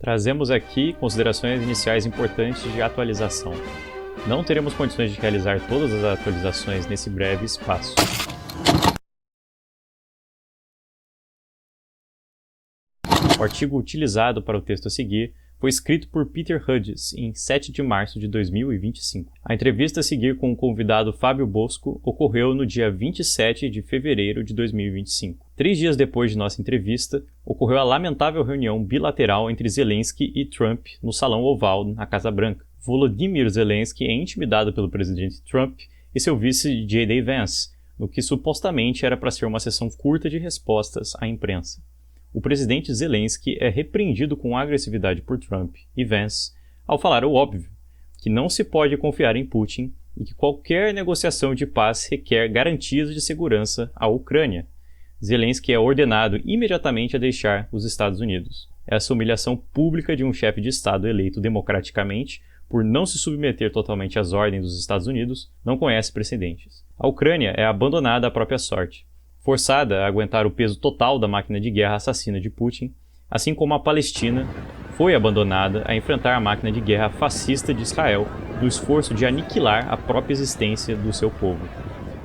Trazemos aqui considerações iniciais importantes de atualização. Não teremos condições de realizar todas as atualizações nesse breve espaço. O artigo utilizado para o texto a seguir foi escrito por Peter Hudges em 7 de março de 2025. A entrevista a seguir com o convidado Fábio Bosco ocorreu no dia 27 de fevereiro de 2025. 3 dias depois de nossa entrevista, ocorreu a lamentável reunião bilateral entre Zelensky e Trump no Salão Oval, na Casa Branca. Volodymyr Zelensky é intimidado pelo presidente Trump e seu vice J.D. Vance, no que supostamente era para ser uma sessão curta de respostas à imprensa. O presidente Zelensky é repreendido com agressividade por Trump e Vance ao falar o óbvio, que não se pode confiar em Putin e que qualquer negociação de paz requer garantias de segurança à Ucrânia. Zelensky é ordenado imediatamente a deixar os Estados Unidos. Essa humilhação pública de um chefe de Estado eleito democraticamente por não se submeter totalmente às ordens dos Estados Unidos não conhece precedentes. A Ucrânia é abandonada à própria sorte, forçada a aguentar o peso total da máquina de guerra assassina de Putin, assim como a Palestina foi abandonada a enfrentar a máquina de guerra fascista de Israel no esforço de aniquilar a própria existência do seu povo.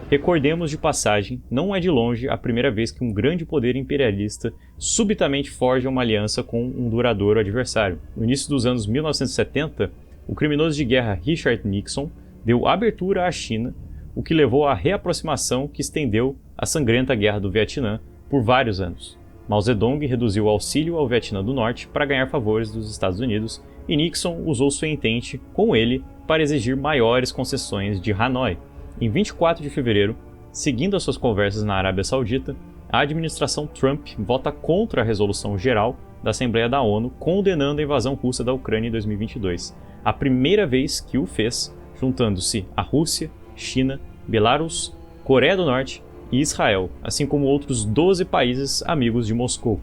Recordemos de passagem, não é de longe a primeira vez que um grande poder imperialista subitamente forja uma aliança com um duradouro adversário. No início dos anos 1970, o criminoso de guerra Richard Nixon deu abertura à China, o que levou à reaproximação que estendeu a sangrenta Guerra do Vietnã por vários anos. Mao Zedong reduziu o auxílio ao Vietnã do Norte para ganhar favores dos Estados Unidos e Nixon usou sua entente com ele para exigir maiores concessões de Hanoi. Em 24 de fevereiro, seguindo as suas conversas na Arábia Saudita, a administração Trump vota contra a resolução geral da Assembleia da ONU condenando a invasão russa da Ucrânia em 2022, a primeira vez que o fez, juntando-se a Rússia, China, Belarus, Coreia do Norte e Israel, assim como outros 12 países amigos de Moscou.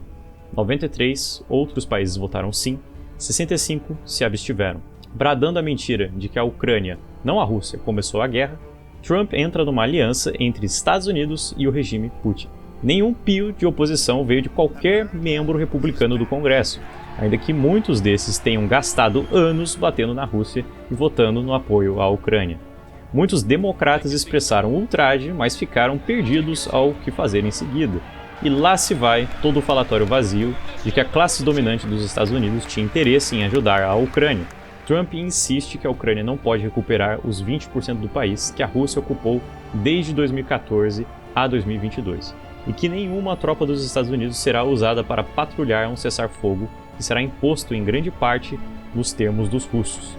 93 outros países votaram sim, 65 se abstiveram. Bradando a mentira de que a Ucrânia, não a Rússia, começou a guerra, Trump entra numa aliança entre Estados Unidos e o regime Putin. Nenhum pio de oposição veio de qualquer membro republicano do Congresso, ainda que muitos desses tenham gastado anos batendo na Rússia e votando no apoio à Ucrânia. Muitos democratas expressaram ultraje, mas ficaram perdidos ao que fazer em seguida. E lá se vai todo o falatório vazio de que a classe dominante dos Estados Unidos tinha interesse em ajudar a Ucrânia. Trump insiste que a Ucrânia não pode recuperar os 20% do país que a Rússia ocupou desde 2014 a 2022, e que nenhuma tropa dos Estados Unidos será usada para patrulhar um cessar-fogo que será imposto em grande parte nos termos dos russos.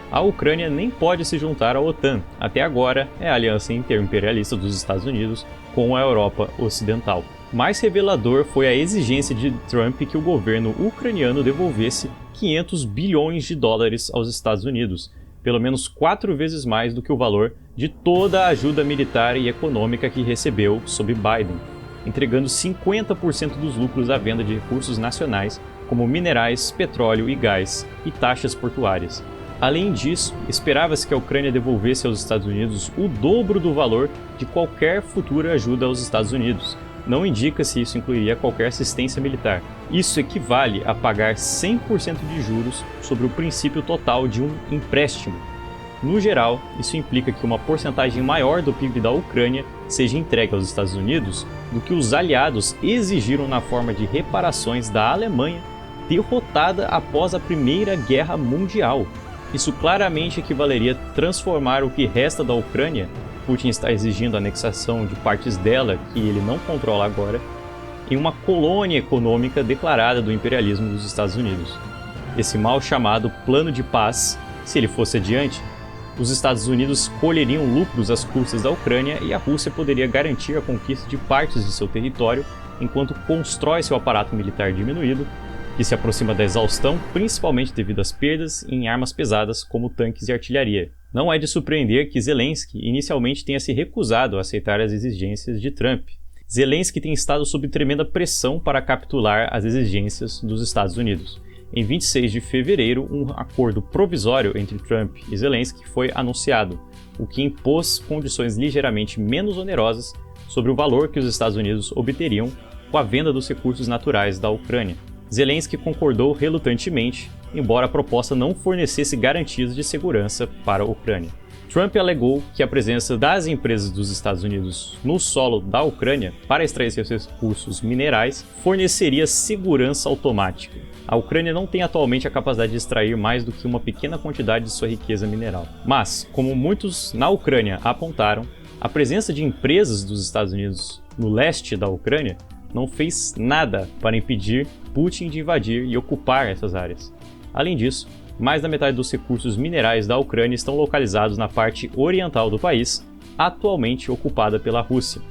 A Ucrânia nem pode se juntar à OTAN, até agora é a aliança interimperialista dos Estados Unidos com a Europa Ocidental. Mais revelador foi a exigência de Trump que o governo ucraniano devolvesse 500 bilhões de dólares aos Estados Unidos, pelo menos 4 vezes mais do que o valor de toda a ajuda militar e econômica que recebeu sob Biden, entregando 50% dos lucros à venda de recursos nacionais, como minerais, petróleo e gás, e taxas portuárias. Além disso, esperava-se que a Ucrânia devolvesse aos Estados Unidos o dobro do valor de qualquer futura ajuda aos Estados Unidos. Não indica se isso incluiria qualquer assistência militar. Isso equivale a pagar 100% de juros sobre o princípio total de um empréstimo. No geral, isso implica que uma porcentagem maior do PIB da Ucrânia seja entregue aos Estados Unidos do que os aliados exigiram na forma de reparações da Alemanha, derrotada após a Primeira Guerra Mundial. Isso claramente equivaleria a transformar o que resta da Ucrânia, Putin está exigindo a anexação de partes dela que ele não controla agora, em uma colônia econômica declarada do imperialismo dos Estados Unidos. Esse mal chamado Plano de Paz, se ele fosse adiante, os Estados Unidos colheriam lucros às custas da Ucrânia e a Rússia poderia garantir a conquista de partes de seu território enquanto constrói seu aparato militar diminuído, que se aproxima da exaustão principalmente devido às perdas em armas pesadas como tanques e artilharia. Não é de surpreender que Zelensky inicialmente tenha se recusado a aceitar as exigências de Trump. Zelensky tem estado sob tremenda pressão para capitular as exigências dos Estados Unidos. Em 26 de fevereiro, um acordo provisório entre Trump e Zelensky foi anunciado, o que impôs condições ligeiramente menos onerosas sobre o valor que os Estados Unidos obteriam com a venda dos recursos naturais da Ucrânia. Zelensky concordou relutantemente, embora a proposta não fornecesse garantias de segurança para a Ucrânia. Trump alegou que a presença das empresas dos Estados Unidos no solo da Ucrânia para extrair seus recursos minerais forneceria segurança automática. A Ucrânia não tem atualmente a capacidade de extrair mais do que uma pequena quantidade de sua riqueza mineral. Mas, como muitos na Ucrânia apontaram, a presença de empresas dos Estados Unidos no leste da Ucrânia não fez nada para impedir Putin de invadir e ocupar essas áreas. Além disso, mais da metade dos recursos minerais da Ucrânia estão localizados na parte oriental do país, atualmente ocupada pela Rússia.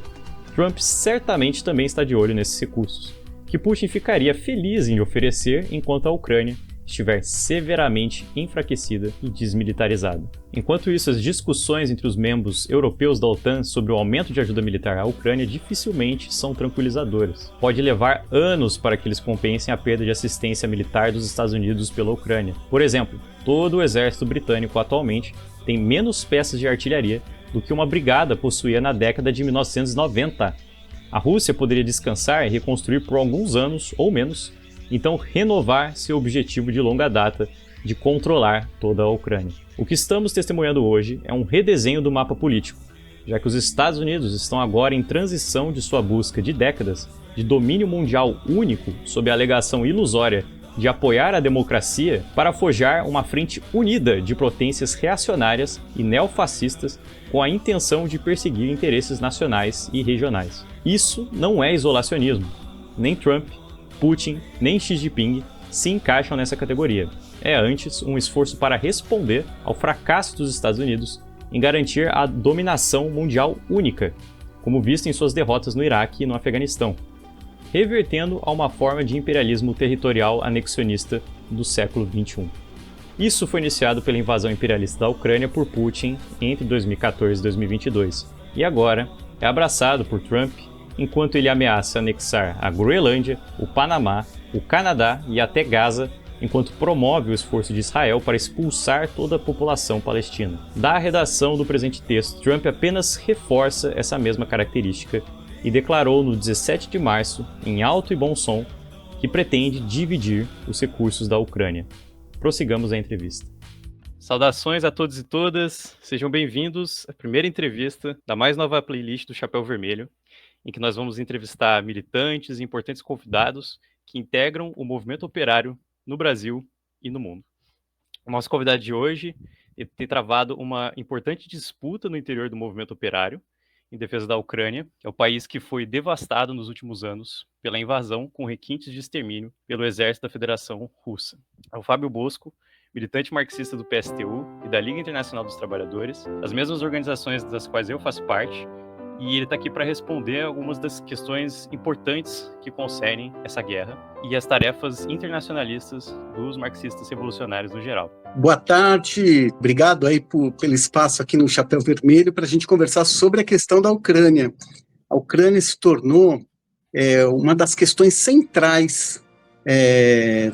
Trump certamente também está de olho nesses recursos, que Putin ficaria feliz em oferecer enquanto a Ucrânia estiver severamente enfraquecida e desmilitarizada. Enquanto isso, as discussões entre os membros europeus da OTAN sobre o aumento de ajuda militar à Ucrânia dificilmente são tranquilizadoras. Pode levar anos para que eles compensem a perda de assistência militar dos Estados Unidos pela Ucrânia. Por exemplo, todo o exército britânico atualmente tem menos peças de artilharia do que uma brigada possuía na década de 1990. A Rússia poderia descansar e reconstruir por alguns anos ou menos, então renovar seu objetivo de longa data de controlar toda a Ucrânia. O que estamos testemunhando hoje é um redesenho do mapa político, já que os Estados Unidos estão agora em transição de sua busca de décadas de domínio mundial único sob a alegação ilusória de apoiar a democracia para forjar uma frente unida de potências reacionárias e neofascistas com a intenção de perseguir interesses nacionais e regionais. Isso não é isolacionismo. Nem Trump, Putin nem Xi Jinping se encaixam nessa categoria. É antes um esforço para responder ao fracasso dos Estados Unidos em garantir a dominação mundial única, como visto em suas derrotas no Iraque e no Afeganistão, revertendo a uma forma de imperialismo territorial anexionista do século XXI. Isso foi iniciado pela invasão imperialista da Ucrânia por Putin entre 2014 e 2022, e agora é abraçado por Trump enquanto ele ameaça anexar a Groenlândia, o Panamá, o Canadá e até Gaza, enquanto promove o esforço de Israel para expulsar toda a população palestina. Da redação do presente texto, Trump apenas reforça essa mesma característica e declarou no 17 de março, em alto e bom som, que pretende dividir os recursos da Ucrânia. Prossigamos a entrevista. Saudações a todos e todas, sejam bem-vindos à primeira entrevista da mais nova playlist do Chapéu Vermelho, em que nós vamos entrevistar militantes e importantes convidados que integram o movimento operário no Brasil e no mundo. O nosso convidado de hoje tem travado uma importante disputa no interior do movimento operário em defesa da Ucrânia, que é o país que foi devastado nos últimos anos pela invasão com requintes de extermínio pelo exército da Federação Russa. É o Fábio Bosco, militante marxista do PSTU e da Liga Internacional dos Trabalhadores, as mesmas organizações das quais eu faço parte, e ele está aqui para responder algumas das questões importantes que concernem essa guerra e as tarefas internacionalistas dos marxistas revolucionários no geral. Boa tarde, obrigado aí pelo espaço aqui no Chapéu Vermelho para a gente conversar sobre a questão da Ucrânia. A Ucrânia se tornou uma das questões centrais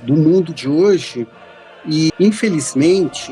do mundo de hoje e, infelizmente,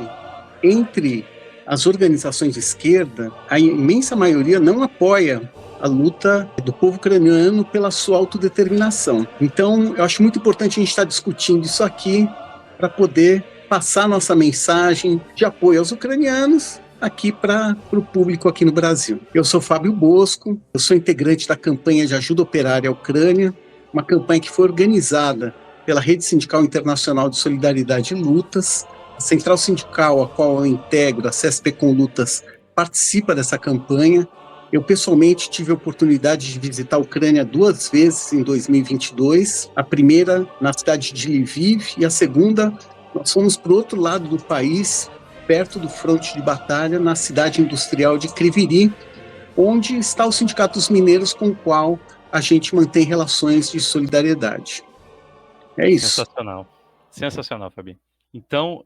entre as organizações de esquerda, a imensa maioria não apoia a luta do povo ucraniano pela sua autodeterminação. Então, eu acho muito importante a gente estar discutindo isso aqui para poder passar nossa mensagem de apoio aos ucranianos aqui para o público aqui no Brasil. Eu sou Fábio Bosco, eu sou integrante da campanha de ajuda operária à Ucrânia, uma campanha que foi organizada pela Rede Sindical Internacional de Solidariedade e Lutas. A central sindical a qual eu integro, a CSP com Lutas, participa dessa campanha. Eu pessoalmente tive a oportunidade de visitar a Ucrânia 2 vezes em 2022, a primeira na cidade de Lviv e a segunda nós fomos para o outro lado do país, perto do fronte de batalha, na cidade industrial de Kryvyi, onde está o Sindicato dos Mineiros, com o qual a gente mantém relações de solidariedade. É isso. Sensacional, Fabi. Então,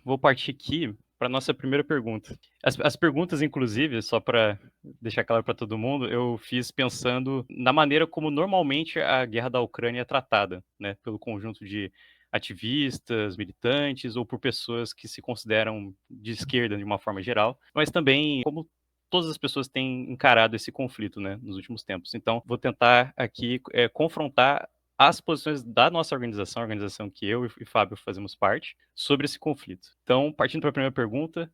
vou partir aqui para a nossa primeira pergunta. As perguntas, inclusive, só para deixar claro para todo mundo, eu fiz pensando na maneira como normalmente a guerra da Ucrânia é tratada, né, pelo conjunto de ativistas, militantes ou por pessoas que se consideram de esquerda de uma forma geral, mas também como todas as pessoas têm encarado esse conflito, né, nos últimos tempos. Então, vou tentar aqui confrontar as posições da nossa organização, a organização que eu e Fábio fazemos parte, sobre esse conflito. Então, partindo para a primeira pergunta,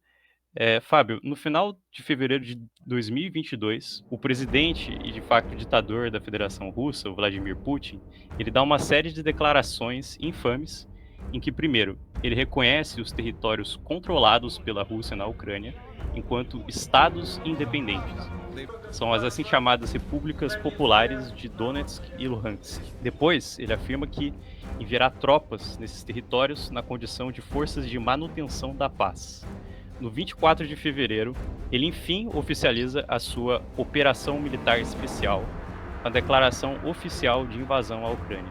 Fábio, no final de fevereiro de 2022, o presidente e de facto ditador da Federação Russa, o Vladimir Putin, ele dá uma série de declarações infames em que, primeiro, ele reconhece os territórios controlados pela Rússia na Ucrânia enquanto estados independentes. São as assim chamadas repúblicas populares de Donetsk e Luhansk. Depois, ele afirma que enviará tropas nesses territórios na condição de forças de manutenção da paz. No 24 de fevereiro, ele enfim oficializa a sua Operação Militar Especial, a declaração oficial de invasão à Ucrânia.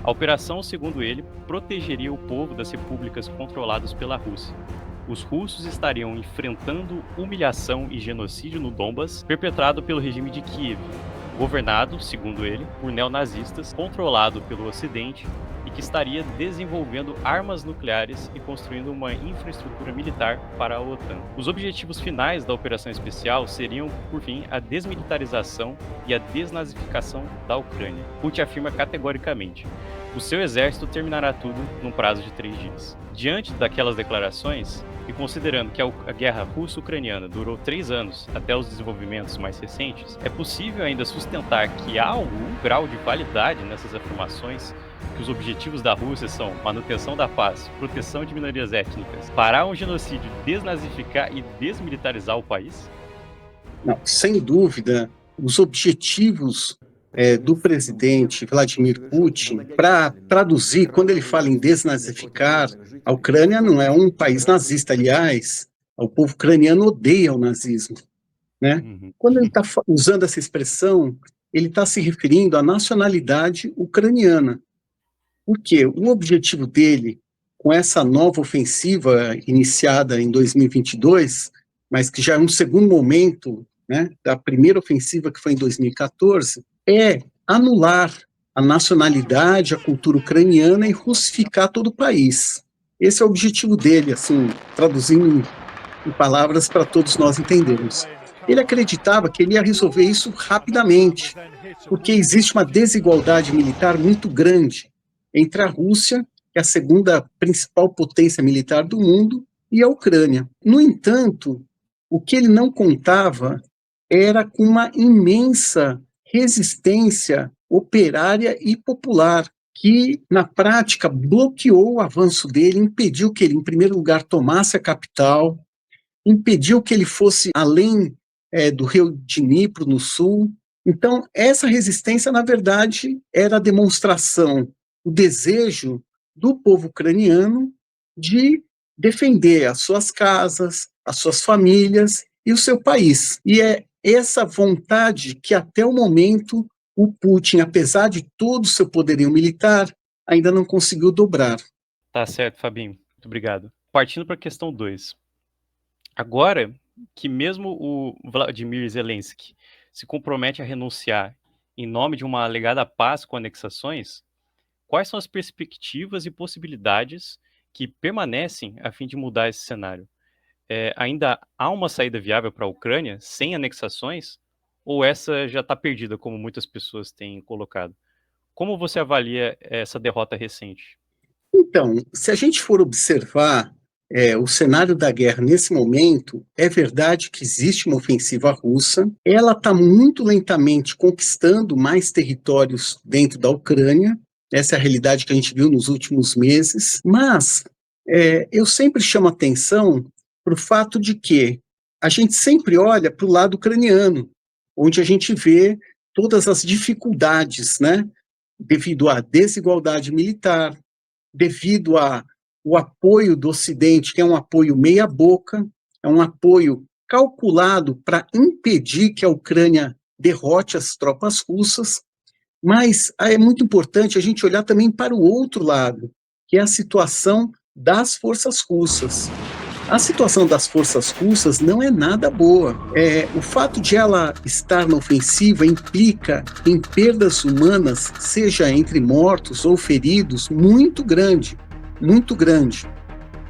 A operação, segundo ele, protegeria o povo das repúblicas controladas pela Rússia. Os russos estariam enfrentando humilhação e genocídio no Donbas, perpetrado pelo regime de Kiev, governado, segundo ele, por neonazistas, controlado pelo Ocidente e que estaria desenvolvendo armas nucleares e construindo uma infraestrutura militar para a OTAN. Os objetivos finais da operação especial seriam, por fim, a desmilitarização e a desnazificação da Ucrânia. Putin afirma categoricamente: o seu exército terminará tudo num prazo de 3 dias. Diante daquelas declarações, e considerando que a guerra russo-ucraniana durou 3 anos até os desenvolvimentos mais recentes, é possível ainda sustentar que há algum grau de validade nessas afirmações, que os objetivos da Rússia são manutenção da paz, proteção de minorias étnicas, parar um genocídio, desnazificar e desmilitarizar o país? Não, sem dúvida, os objetivos do presidente Vladimir Putin, para traduzir, quando ele fala em desnazificar, a Ucrânia não é um país nazista, aliás, o povo ucraniano odeia o nazismo, né? Quando ele está usando essa expressão, ele está se referindo à nacionalidade ucraniana. Por quê? O objetivo dele, com essa nova ofensiva iniciada em 2022, mas que já é um segundo momento, né, da primeira ofensiva que foi em 2014, é anular a nacionalidade, a cultura ucraniana e russificar todo o país. Esse é o objetivo dele, assim, traduzindo em palavras para todos nós entendermos. Ele acreditava que ele ia resolver isso rapidamente, porque existe uma desigualdade militar muito grande entre a Rússia, que é a segunda principal potência militar do mundo, e a Ucrânia. No entanto, o que ele não contava era com uma imensa resistência operária e popular, que, na prática, bloqueou o avanço dele, impediu que ele, em primeiro lugar, tomasse a capital, impediu que ele fosse além do rio Dnipro, no sul. Então, essa resistência, na verdade, era a demonstração, o desejo do povo ucraniano de defender as suas casas, as suas famílias e o seu país. E é essa vontade que, até o momento, o Putin, apesar de todo o seu poderio militar, ainda não conseguiu dobrar. Tá certo, Fabinho. Muito obrigado. Partindo para a questão 2. Agora que mesmo o Vladimir Zelensky se compromete a renunciar em nome de uma alegada paz com anexações, quais são as perspectivas e possibilidades que permanecem a fim de mudar esse cenário? Ainda há uma saída viável para a Ucrânia sem anexações? Ou essa já está perdida, como muitas pessoas têm colocado? Como você avalia essa derrota recente? Então, se a gente for observar o cenário da guerra nesse momento, é verdade que existe uma ofensiva russa, ela está muito lentamente conquistando mais territórios dentro da Ucrânia, essa é a realidade que a gente viu nos últimos meses, mas eu sempre chamo atenção para o fato de que a gente sempre olha para o lado ucraniano, onde a gente vê todas as dificuldades, né, devido à desigualdade militar, devido ao apoio do Ocidente, que é um apoio meia-boca, é um apoio calculado para impedir que a Ucrânia derrote as tropas russas, mas é muito importante a gente olhar também para o outro lado, que é a situação das forças russas. A situação das forças russas não é nada boa. O fato de ela estar na ofensiva implica em perdas humanas, seja entre mortos ou feridos, muito grande, muito grande.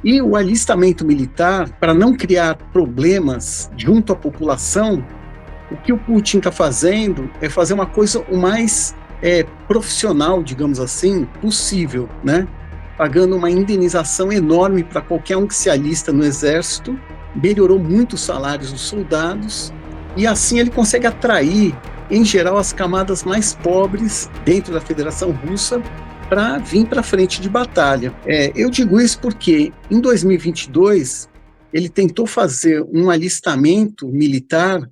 E o alistamento militar, para não criar problemas junto à população, o que o Putin está fazendo é fazer uma coisa o mais profissional, digamos assim, possível, né? Pagando uma indenização enorme para qualquer um que se alista no exército, melhorou muito os salários dos soldados, e assim ele consegue atrair, em geral, as camadas mais pobres dentro da Federação Russa para vir para a frente de batalha. Eu digo isso porque, em 2022, ele tentou fazer um alistamento militar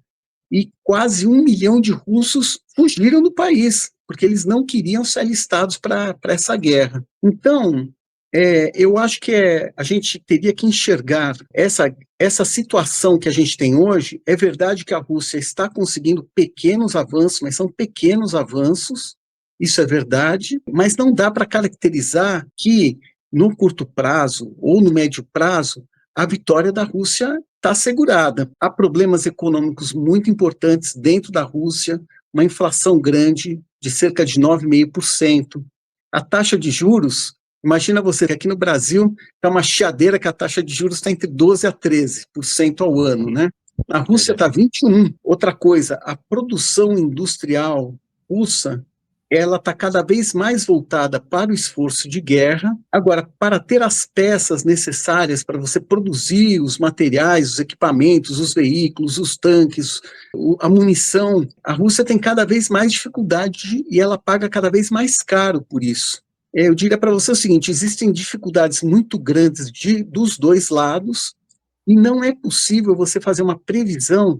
e quase 1 milhão de russos fugiram do país, porque eles não queriam ser alistados para essa guerra. Então, eu acho que a gente teria que enxergar essa situação que a gente tem hoje. É verdade que a Rússia está conseguindo pequenos avanços, mas são pequenos avanços, isso é verdade, mas não dá para caracterizar que no curto prazo ou no médio prazo a vitória da Rússia está assegurada. Há problemas econômicos muito importantes dentro da Rússia, uma inflação grande de cerca de 9,5%. A taxa de juros, imagina você que aqui no Brasil está uma chiadeira que a taxa de juros está entre 12% a 13% ao ano, né? Na Rússia está 21%. Outra coisa, a produção industrial russa, ela está cada vez mais voltada para o esforço de guerra. Agora, para ter as peças necessárias para você produzir os materiais, os equipamentos, os veículos, os tanques, a munição, a Rússia tem cada vez mais dificuldade e ela paga cada vez mais caro por isso. Eu diria para você o seguinte: existem dificuldades muito grandes dos dois lados e não é possível você fazer uma previsão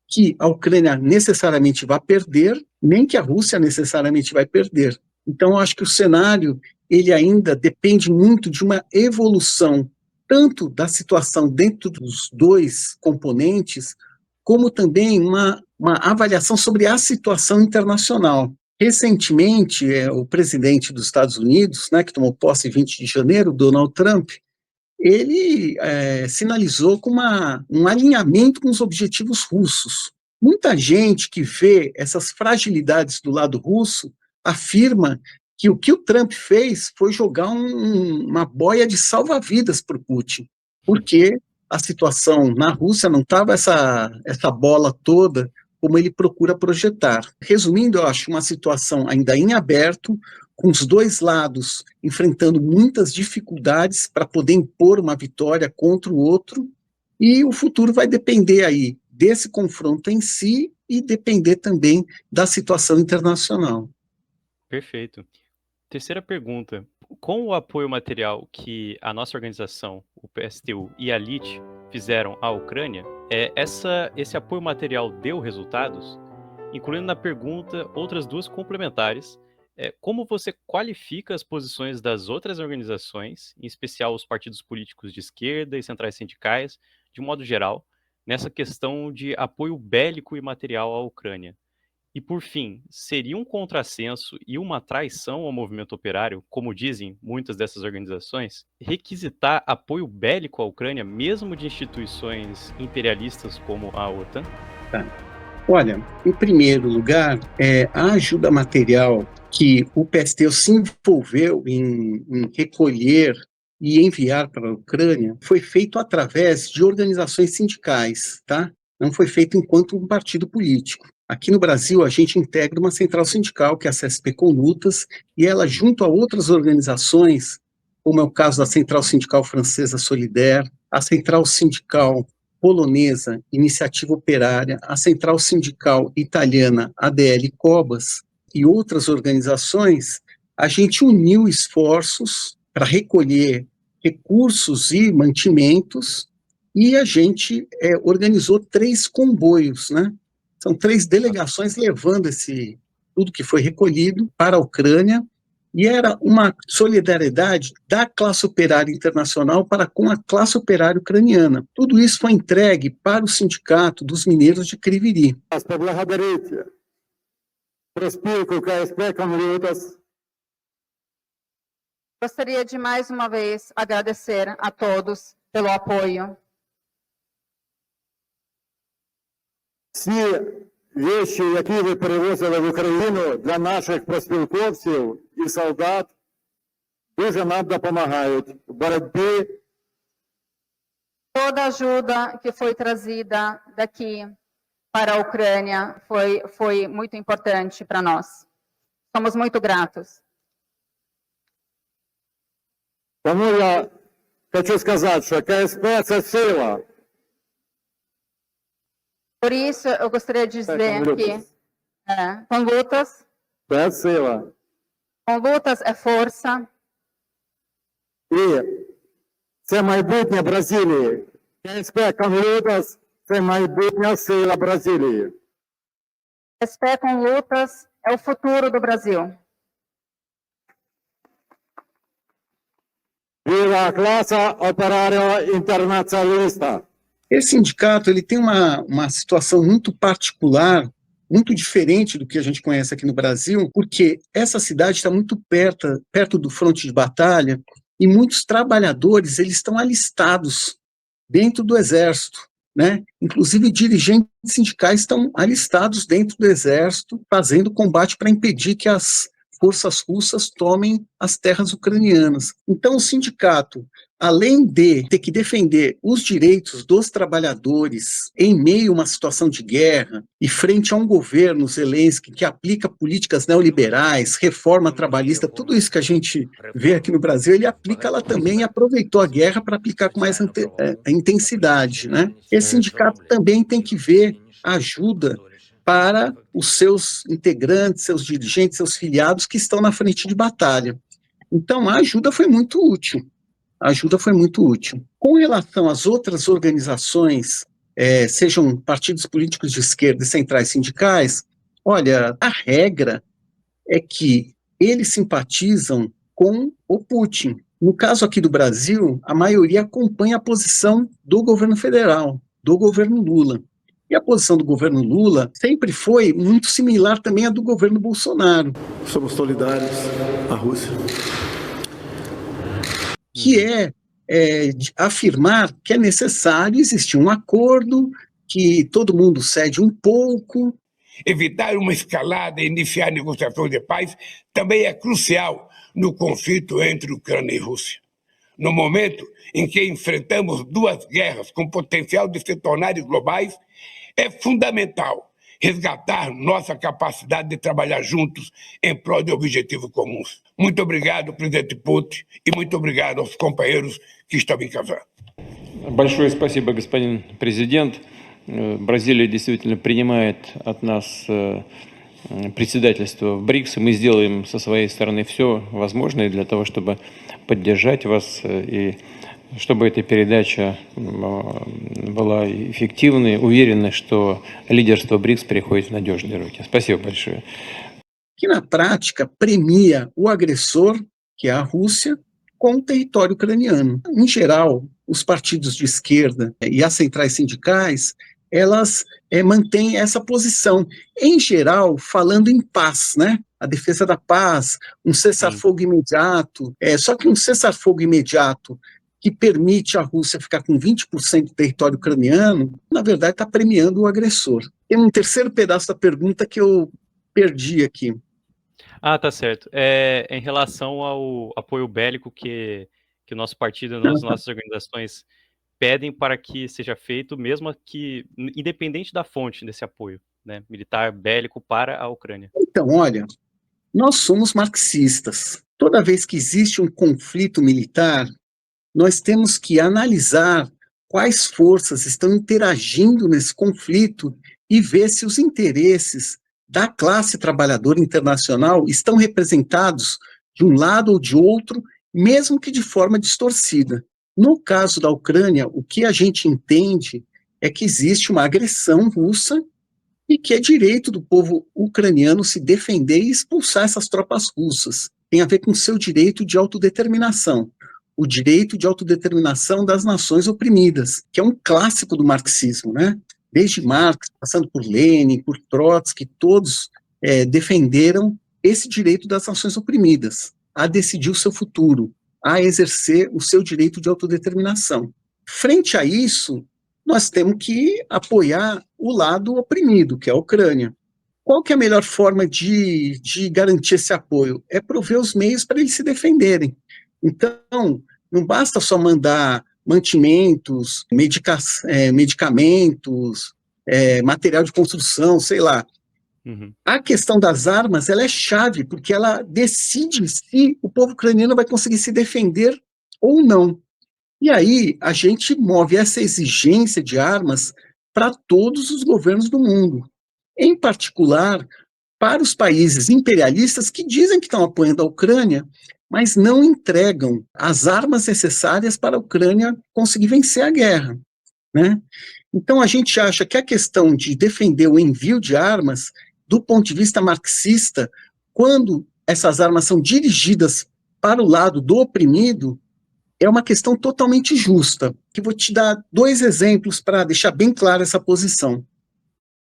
que a Ucrânia necessariamente vai perder, nem que a Rússia necessariamente vai perder. Então, eu acho que o cenário ele ainda depende muito de uma evolução, tanto da situação dentro dos dois componentes, como também uma avaliação sobre a situação internacional. Recentemente, o presidente dos Estados Unidos, né, que tomou posse em 20 de janeiro, Donald Trump, ele sinalizou com um alinhamento com os objetivos russos. Muita gente que vê essas fragilidades do lado russo afirma que o Trump fez foi jogar uma boia de salva-vidas para o Putin, porque a situação na Rússia não estava essa bola toda como ele procura projetar. Resumindo, eu acho uma situação ainda em aberto, com os dois lados enfrentando muitas dificuldades para poder impor uma vitória contra o outro, e o futuro vai depender aí desse confronto em si e depender também da situação internacional. Perfeito. Terceira pergunta. Com o apoio material que a nossa organização, o PSTU e a LIT fizeram à Ucrânia, esse apoio material deu resultados? Incluindo na pergunta outras duas complementares. Como você qualifica as posições das outras organizações, em especial os partidos políticos de esquerda e centrais sindicais, de modo geral, nessa questão de apoio bélico e material à Ucrânia? E, por fim, seria um contrassenso e uma traição ao movimento operário, como dizem muitas dessas organizações, requisitar apoio bélico à Ucrânia, mesmo de instituições imperialistas como a OTAN? Olha, em primeiro lugar, a ajuda material que o PSTU se envolveu em recolher e enviar para a Ucrânia foi feito através de organizações sindicais, tá? Não foi feito enquanto um partido político. Aqui no Brasil, a gente integra uma central sindical, que é a CSP com Lutas, e ela, junto a outras organizações, como é o caso da Central Sindical Francesa Solidaire, a Central Sindical Polonesa Iniciativa Operária, a Central Sindical Italiana ADL Cobas e outras organizações, a gente uniu esforços para recolher recursos e mantimentos, e a gente organizou 3 comboios, né? São 3 delegações levando tudo que foi recolhido para a Ucrânia, e era uma solidariedade da classe operária internacional para com a classe operária ucraniana. Tudo isso foi entregue para o Sindicato dos Mineiros de Criviri. Gostaria de mais uma vez agradecer a todos pelo apoio. Вещи, які ви перевозили в Україну для наших профспілковців і солдат, дуже нам допомагають в боротьбі. Toda a ajuda que foi trazida daqui para a Ucrânia foi muito importante para nós. Somos muito gratos. Тому я хочу сказати, що КСП – це сила. Por isso, eu gostaria de dizer com que com lutas Це сила. é força. І це майбутнє Бразилії. КСП Конлутас – це майбутня сила Бразилії. PSP com lutas é o futuro do Brasil. Viva a classe operária internacionalista. Esse sindicato ele tem uma situação muito particular, muito diferente do que a gente conhece aqui no Brasil, porque essa cidade está muito perto do fronte de batalha e muitos trabalhadores eles estão alistados dentro do Exército, né? Inclusive dirigentes sindicais estão alistados dentro do Exército, fazendo combate para impedir que as forças russas tomem as terras ucranianas. Então o sindicato, além de ter que defender os direitos dos trabalhadores em meio a uma situação de guerra e frente a um governo Zelensky que aplica políticas neoliberais, reforma trabalhista, tudo isso que a gente vê aqui no Brasil, ele aplica lá também e aproveitou a guerra para aplicar com mais intensidade, né? Esse sindicato também tem que ver ajuda para os seus integrantes, seus dirigentes, seus filiados que estão na frente de batalha. Então a ajuda foi muito útil. A ajuda foi muito útil. Com relação às outras organizações, sejam partidos políticos de esquerda e centrais sindicais, olha, a regra é que eles simpatizam com o Putin. No caso aqui do Brasil, a maioria acompanha a posição do governo federal, do governo Lula. E a posição do governo Lula sempre foi muito similar também à do governo Bolsonaro. Somos solidários à Rússia. Que é afirmar que é necessário existir um acordo, que todo mundo cede um pouco. Evitar uma escalada e iniciar negociações de paz também é crucial no conflito entre Ucrânia e Rússia. No momento em que enfrentamos duas guerras com potencial de se tornarem globais, é fundamental resgatar nossa capacidade de trabalhar juntos em prol de objetivos comuns. Muito obrigado, presidente Putin, и muito obrigado aos companheiros que estão em casa. Большое спасибо, господин президент. Бразилия действительно принимает от нас председательство в БРИКС, и мы сделаем со своей стороны все возможное для того, чтобы поддержать вас и чтобы эта передача была эффективной, уверены, что лидерство БРИКС переходит в надежные руки. Спасибо большое. Que na prática premia o agressor, que é a Rússia, com o território ucraniano. Em geral, os partidos de esquerda e as centrais sindicais, elas mantêm essa posição, em geral, falando em paz, né? A defesa da paz, um cessar-fogo imediato, só que um cessar-fogo imediato que permite a Rússia ficar com 20% do território ucraniano, na verdade está premiando o agressor. Tem um terceiro pedaço da pergunta que eu perdi aqui. Ah, tá certo. Em relação ao apoio bélico que o nosso partido e as nossas organizações pedem para que seja feito, mesmo que, independente da fonte desse apoio, né, militar bélico para a Ucrânia. Então, olha, nós somos marxistas. Toda vez que existe um conflito militar, nós temos que analisar quais forças estão interagindo nesse conflito e ver se os interesses da classe trabalhadora internacional estão representados de um lado ou de outro, mesmo que de forma distorcida. No caso da Ucrânia, o que a gente entende é que existe uma agressão russa e que é direito do povo ucraniano se defender e expulsar essas tropas russas. Tem a ver com o seu direito de autodeterminação. O direito de autodeterminação das nações oprimidas, que é um clássico do marxismo, né? Desde Marx, passando por Lenin, por Trotsky, todos defenderam esse direito das nações oprimidas, a decidir o seu futuro, a exercer o seu direito de autodeterminação. Frente a isso, nós temos que apoiar o lado oprimido, que é a Ucrânia. Qual que é a melhor forma de garantir esse apoio? É prover os meios para eles se defenderem. Então, não basta só mandar mantimentos, medicamentos, material de construção, sei lá. Uhum. A questão das armas, ela é chave, porque ela decide se o povo ucraniano vai conseguir se defender ou não. E aí a gente move essa exigência de armas para todos os governos do mundo, em particular para os países imperialistas que dizem que estão apoiando a Ucrânia, mas não entregam as armas necessárias para a Ucrânia conseguir vencer a guerra, né? Então a gente acha que a questão de defender o envio de armas, do ponto de vista marxista, quando essas armas são dirigidas para o lado do oprimido, é uma questão totalmente justa, que vou te dar 2 exemplos para deixar bem clara essa posição.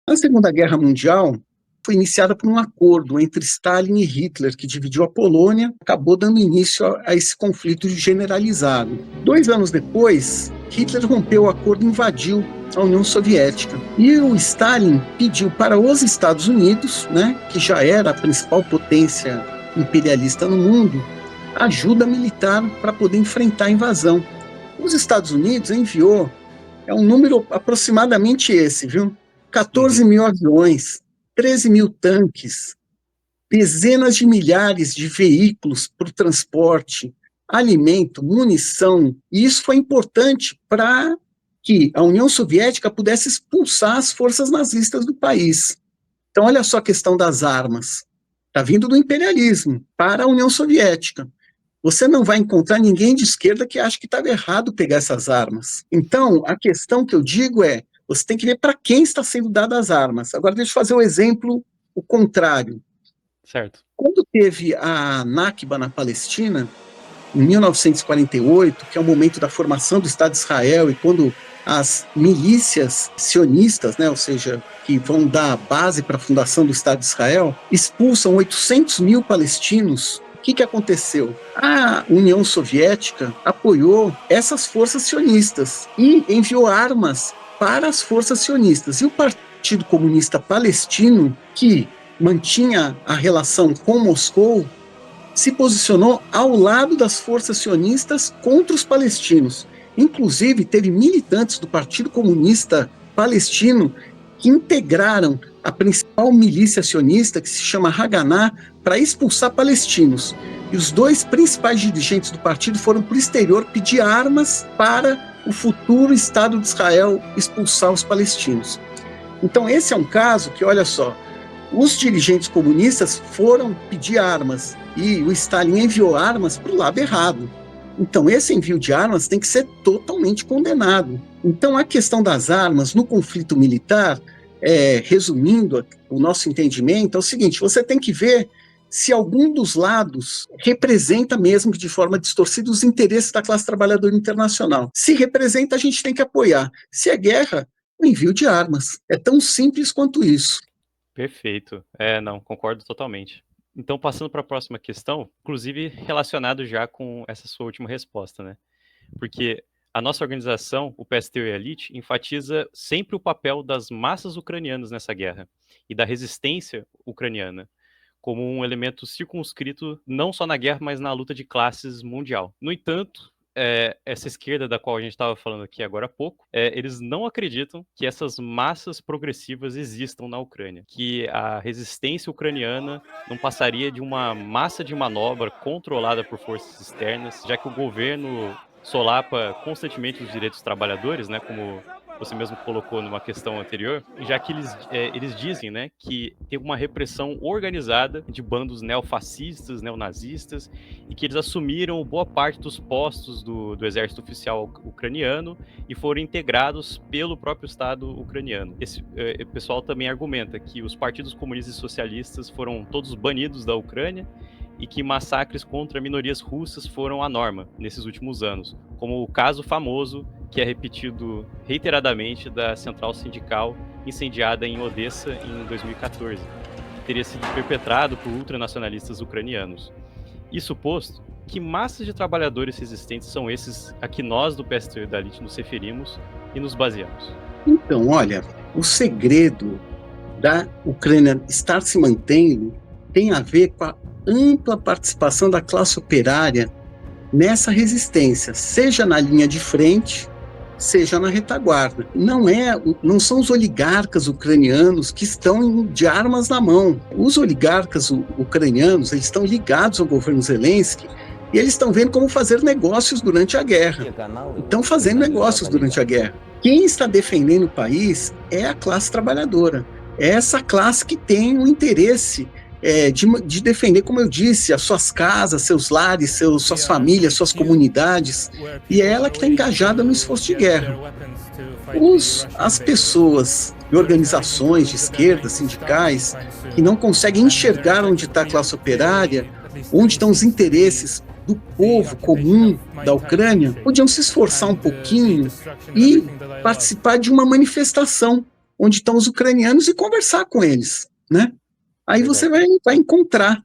A Segunda Guerra Mundial foi iniciada por um acordo entre Stalin e Hitler, que dividiu a Polônia, acabou dando início a esse conflito generalizado. 2 anos depois, Hitler rompeu o acordo e invadiu a União Soviética. E o Stalin pediu para os Estados Unidos, né, que já era a principal potência imperialista no mundo, ajuda militar para poder enfrentar a invasão. Os Estados Unidos enviou, é um número aproximadamente esse, viu? 14 mil aviões, 13 mil tanques, dezenas de milhares de veículos para o transporte, alimento, munição. E isso foi importante para que a União Soviética pudesse expulsar as forças nazistas do país. Então, olha só a questão das armas. Está vindo do imperialismo para a União Soviética. Você não vai encontrar ninguém de esquerda que acha que estava errado pegar essas armas. Então, a questão que eu digo é, você tem que ver para quem está sendo dadas as armas. Agora, deixa eu fazer o exemplo, o contrário. Certo. Quando teve a Nakba na Palestina, em 1948, que é o momento da formação do Estado de Israel, e quando as milícias sionistas, né, ou seja, que vão dar base para a fundação do Estado de Israel, expulsam 800 mil palestinos. O que aconteceu? A União Soviética apoiou essas forças sionistas e enviou armas para as forças sionistas. E o Partido Comunista Palestino, que mantinha a relação com Moscou, se posicionou ao lado das forças sionistas contra os palestinos. Inclusive, teve militantes do Partido Comunista Palestino que integraram a principal milícia sionista, que se chama Haganah, para expulsar palestinos. E os 2 principais dirigentes do partido foram para o exterior pedir armas para o futuro Estado de Israel expulsar os palestinos. Então, esse é um caso que, olha só, os dirigentes comunistas foram pedir armas e o Stalin enviou armas para o lado errado. Então, esse envio de armas tem que ser totalmente condenado. Então, a questão das armas no conflito militar, resumindo o nosso entendimento, é o seguinte: você tem que ver se algum dos lados representa mesmo de forma distorcida os interesses da classe trabalhadora internacional. Se representa, a gente tem que apoiar. Se é guerra, o envio de armas. É tão simples quanto isso. Perfeito. Não, concordo totalmente. Então, passando para a próxima questão, inclusive relacionado já com essa sua última resposta, né? Porque a nossa organização, o PSTU e a Elite, enfatiza sempre o papel das massas ucranianas nessa guerra e da resistência ucraniana como um elemento circunscrito não só na guerra, mas na luta de classes mundial. No entanto, essa esquerda da qual a gente estava falando aqui agora há pouco, eles não acreditam que essas massas progressivas existam na Ucrânia, que a resistência ucraniana não passaria de uma massa de manobra controlada por forças externas, já que o governo solapa constantemente os direitos dos trabalhadores, né, como você mesmo colocou numa questão anterior, já que eles dizem, né, que tem uma repressão organizada de bandos neofascistas, neonazistas, e que eles assumiram boa parte dos postos do exército oficial ucraniano e foram integrados pelo próprio Estado ucraniano. Esse pessoal também argumenta que os partidos comunistas e socialistas foram todos banidos da Ucrânia e que massacres contra minorias russas foram a norma nesses últimos anos, como o caso famoso, que é repetido reiteradamente, da central sindical incendiada em Odessa em 2014, que teria sido perpetrado por ultranacionalistas ucranianos. Isso posto, que massas de trabalhadores resistentes são esses a que nós do PSTU e da Elite nos referimos e nos baseamos? Então, olha, o segredo da Ucrânia estar se mantendo tem a ver com a ampla participação da classe operária nessa resistência, seja na linha de frente, seja na retaguarda. Não são os oligarcas ucranianos que estão de armas na mão. Os oligarcas ucranianos, eles estão ligados ao governo Zelensky e eles estão vendo como fazer negócios durante a guerra. Estão fazendo negócios durante a guerra. Quem está defendendo o país é a classe trabalhadora. É essa classe que tem o interesse de defender, como eu disse, as suas casas, seus lares, suas famílias, suas comunidades, e é ela que está engajada no esforço de guerra. As pessoas e organizações de esquerda, sindicais, que não conseguem enxergar onde está a classe operária, onde estão os interesses do povo comum da Ucrânia, podiam se esforçar um pouquinho e participar de uma manifestação onde estão os ucranianos e conversar com eles, né? Aí você vai encontrar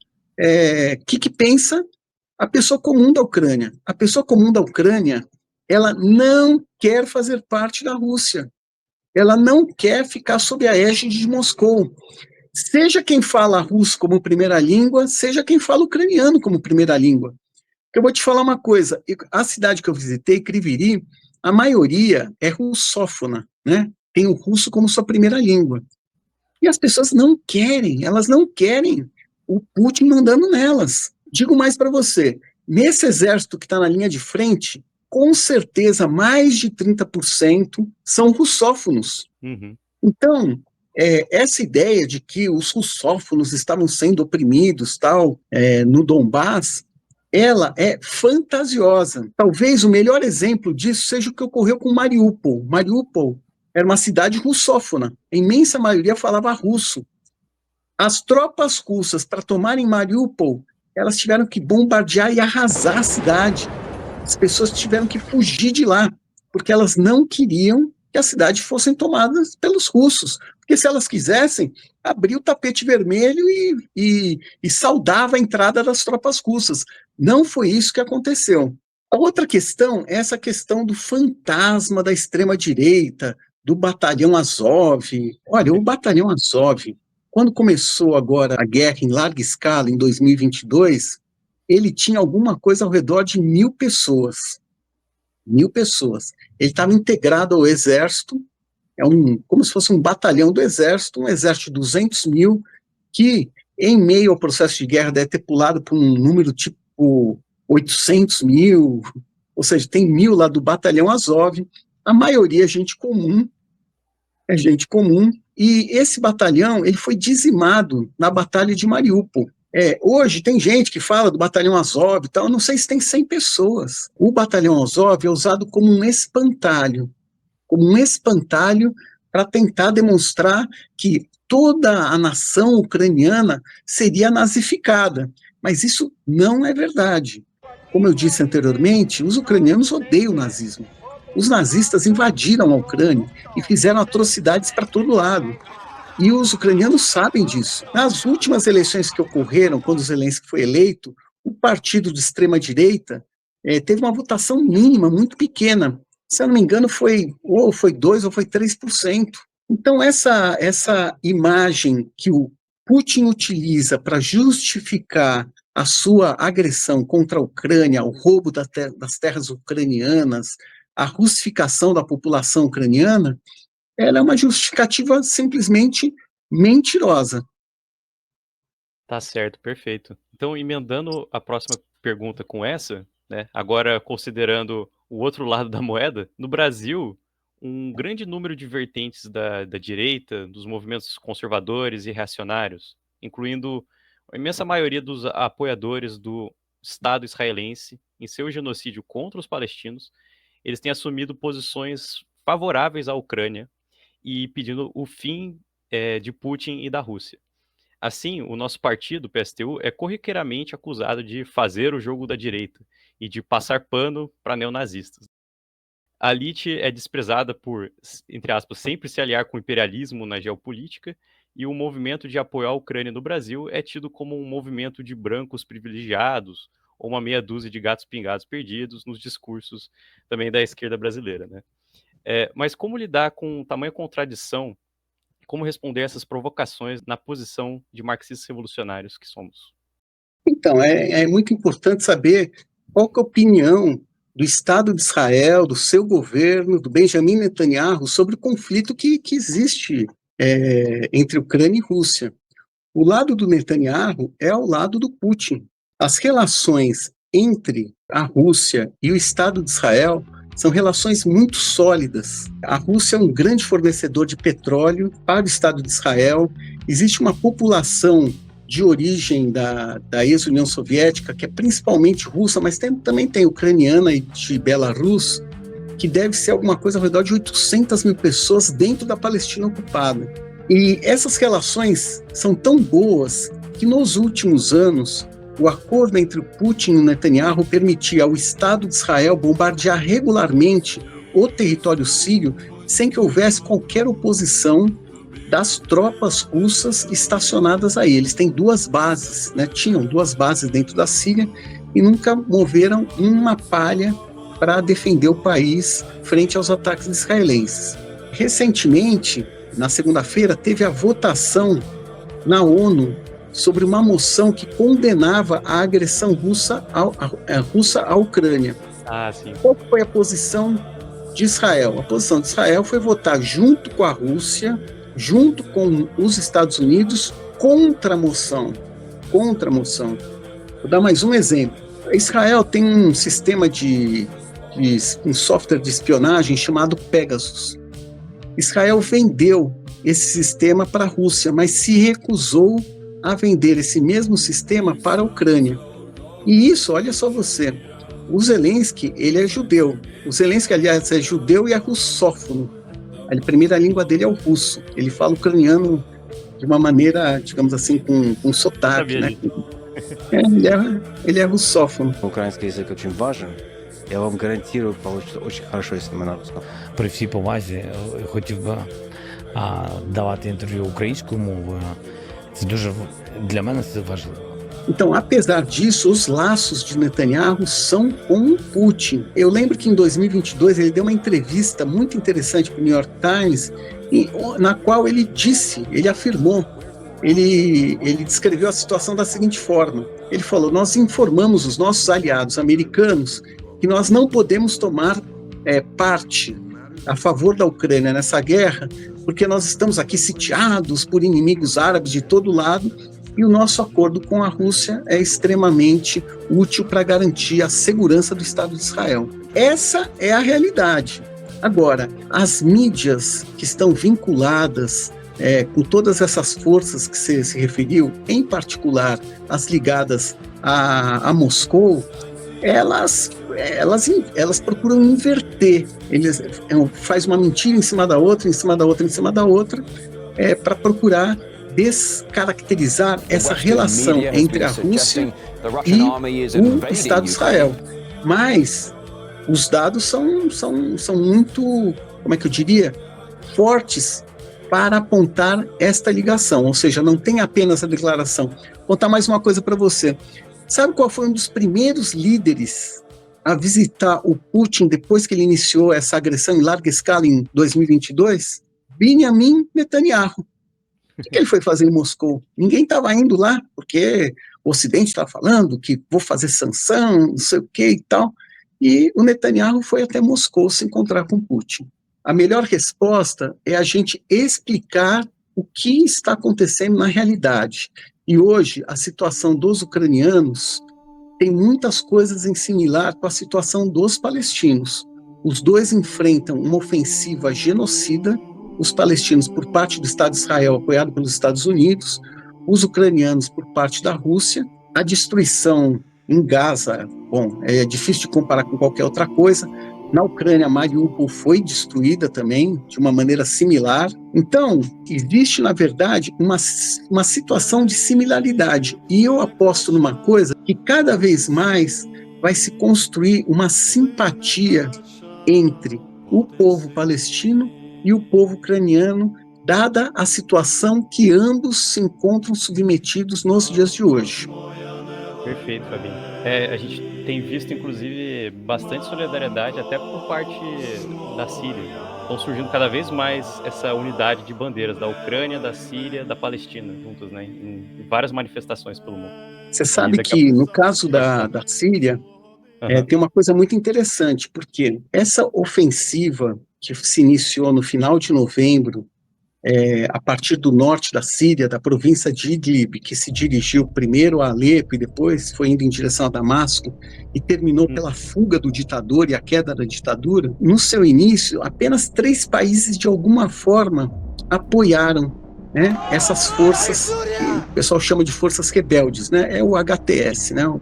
que pensa a pessoa comum da Ucrânia. A pessoa comum da Ucrânia, ela não quer fazer parte da Rússia. Ela não quer ficar sob a égide de Moscou. Seja quem fala russo como primeira língua, seja quem fala ucraniano como primeira língua. Eu vou te falar uma coisa, a cidade que eu visitei, Kryvyi, a maioria é russófona, né? Tem o russo como sua primeira língua. E as pessoas elas não querem o Putin mandando nelas. Digo mais para você, nesse exército que está na linha de frente, com certeza mais de 30% são russófonos. Uhum. Então, essa ideia de que os russófonos estavam sendo oprimidos no Donbás, ela é fantasiosa. Talvez o melhor exemplo disso seja o que ocorreu com Mariupol. Mariupol era uma cidade russófona, a imensa maioria falava russo. As tropas russas, para tomarem Mariupol, elas tiveram que bombardear e arrasar a cidade. As pessoas tiveram que fugir de lá, porque elas não queriam que a cidade fosse tomada pelos russos. Porque se elas quisessem, abria o tapete vermelho e saudava a entrada das tropas russas. Não foi isso que aconteceu. A outra questão é essa questão do fantasma da extrema-direita, do Batalhão Azov. Olha, o Batalhão Azov, quando começou agora a guerra em larga escala, em 2022, ele tinha alguma coisa ao redor de 1.000 pessoas. 1.000 pessoas. Ele estava integrado ao exército, como se fosse um batalhão do exército, um exército de 200 mil, que em meio ao processo de guerra deve ter pulado para um número tipo 800 mil, ou seja, tem 1.000 lá do Batalhão Azov, a maioria é gente comum, e esse batalhão ele foi dizimado na Batalha de Mariupol. Hoje tem gente que fala do Batalhão Azov e tal, eu não sei se tem 100 pessoas. O Batalhão Azov é usado como um espantalho para tentar demonstrar que toda a nação ucraniana seria nazificada, mas isso não é verdade. Como eu disse anteriormente, os ucranianos odeiam o nazismo. Os nazistas invadiram a Ucrânia e fizeram atrocidades para todo lado. E os ucranianos sabem disso. Nas últimas eleições que ocorreram, quando Zelensky foi eleito, o partido de extrema-direita teve uma votação mínima, muito pequena. Se eu não me engano, foi 2% ou foi 3%. Então, essa imagem que o Putin utiliza para justificar a sua agressão contra a Ucrânia, o roubo das terras ucranianas, a russificação da população ucraniana, ela é uma justificativa simplesmente mentirosa. Tá certo, perfeito. Então, emendando a próxima pergunta com essa, né, agora considerando o outro lado da moeda, no Brasil, um grande número de vertentes da direita, dos movimentos conservadores e reacionários, incluindo a imensa maioria dos apoiadores do Estado israelense em seu genocídio contra os palestinos, eles têm assumido posições favoráveis à Ucrânia e pedindo o fim de Putin e da Rússia. Assim, o nosso partido, o PSTU, é corriqueiramente acusado de fazer o jogo da direita e de passar pano para neonazistas. A elite é desprezada por, entre aspas, sempre se aliar com o imperialismo na geopolítica, e o movimento de apoio à Ucrânia no Brasil é tido como um movimento de brancos privilegiados ou uma meia dúzia de gatos pingados perdidos nos discursos também da esquerda brasileira, né? Mas como lidar com tamanha contradição, como responder a essas provocações na posição de marxistas revolucionários que somos? Então, é muito importante saber qual que é a opinião do Estado de Israel, do seu governo, do Benjamin Netanyahu, sobre o conflito que existe entre Ucrânia e Rússia. O lado do Netanyahu é ao lado do Putin. As relações entre a Rússia e o Estado de Israel são relações muito sólidas. A Rússia é um grande fornecedor de petróleo para o Estado de Israel. Existe uma população de origem da ex-União Soviética, que é principalmente russa, mas também tem ucraniana e de Belarus, que deve ser alguma coisa ao redor de 800 mil pessoas dentro da Palestina ocupada. E essas relações são tão boas que nos últimos anos o acordo entre o Putin e o Netanyahu permitia ao Estado de Israel bombardear regularmente o território sírio sem que houvesse qualquer oposição das tropas russas estacionadas aí. Eles têm 2 bases, né? Tinham 2 bases dentro da Síria e nunca moveram uma palha para defender o país frente aos ataques israelenses. Recentemente, na segunda-feira, teve a votação na ONU sobre uma moção que condenava a agressão russa à Ucrânia. Sim. Qual foi a posição de Israel? A posição de Israel foi votar junto com a Rússia, junto com os Estados Unidos, contra a moção. Vou dar mais um exemplo. Israel tem um sistema um software de espionagem chamado Pegasus. Israel vendeu esse sistema para a Rússia, mas se recusou a vender esse mesmo sistema para a Ucrânia. E isso, olha só você, o Zelensky, ele é judeu. O Zelensky, aliás, é judeu e é russófono. A primeira língua dele é o russo. Ele fala ucraniano de uma maneira, digamos assim, com sotaque, né? Ele é руссофон. Украинский язык очень важен. Я вам гарантирую, получится очень хорошо, если мы на русском. При всій повазі хотів би давати інтерв'ю українською мовою. Це дуже для мене це важливо. Então, apesar disso, os laços de Netanyahu são com o Putin. Eu lembro que em 2022 ele deu uma entrevista muito interessante para o New York Times, na qual ele afirmou, ele descreveu a situação da seguinte forma. Ele falou: nós informamos os nossos aliados americanos que nós não podemos tomar parte a favor da Ucrânia nessa guerra, porque nós estamos aqui sitiados por inimigos árabes de todo lado, e o nosso acordo com a Rússia é extremamente útil para garantir a segurança do Estado de Israel. Essa é a realidade. Agora, as mídias que estão vinculadas com todas essas forças que você se referiu, em particular as ligadas a Moscou, elas procuram inverter. Eles fazem uma mentira em cima da outra, em cima da outra, em cima da outra, para procurar descaracterizar essa relação entre a Rússia e o Estado de Israel. Mas os dados são muito, como é que eu diria, fortes para apontar esta ligação, ou seja, não tem apenas a declaração. Vou contar mais uma coisa para você. Sabe qual foi um dos primeiros líderes a visitar o Putin depois que ele iniciou essa agressão em larga escala em 2022? Benjamin Netanyahu. O que ele foi fazer em Moscou? Ninguém estava indo lá, porque o Ocidente estava falando que vou fazer sanção, não sei o que e tal. E o Netanyahu foi até Moscou se encontrar com Putin. A melhor resposta é a gente explicar o que está acontecendo na realidade. E hoje, a situação dos ucranianos tem muitas coisas em similar com a situação dos palestinos. Os dois enfrentam uma ofensiva genocida, os palestinos por parte do Estado de Israel, apoiado pelos Estados Unidos, os ucranianos por parte da Rússia. A destruição em Gaza, bom, é difícil de comparar com qualquer outra coisa. Na Ucrânia, Mariupol foi destruída também, de uma maneira similar. Então, existe, na verdade, uma situação de similaridade. E eu aposto numa coisa, que cada vez mais vai se construir uma simpatia entre o povo palestino e o povo ucraniano, dada a situação que ambos se encontram submetidos nos dias de hoje. Perfeito, Fabinho. A gente tem visto, inclusive, bastante solidariedade até por parte da Síria. Estão surgindo cada vez mais essa unidade de bandeiras da Ucrânia, da Síria, da Palestina, juntos, né, em várias manifestações pelo mundo. Você sabe que, no caso da Síria, Tem uma coisa muito interessante, porque essa ofensiva que se iniciou no final de novembro, a partir do norte da Síria, da província de Idlib, que se dirigiu primeiro a Alepo e depois foi indo em direção a Damasco, e terminou pela fuga do ditador e a queda da ditadura, no seu início, apenas 3 países, de alguma forma, apoiaram, né, essas forças, que o pessoal chama de forças rebeldes, né, é o HTS, né, o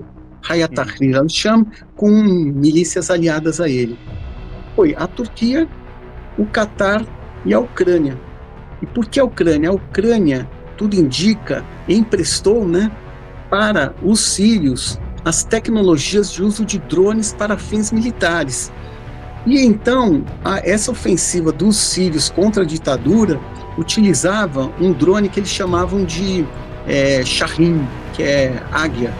Hayat Tahrir al-Sham, com milícias aliadas a ele. Foi a Turquia, o Catar e a Ucrânia. E por que a Ucrânia? A Ucrânia, tudo indica, emprestou, né, para os sírios as tecnologias de uso de drones para fins militares. E então, essa ofensiva dos sírios contra a ditadura utilizava um drone que eles chamavam de Shahin, que é águia,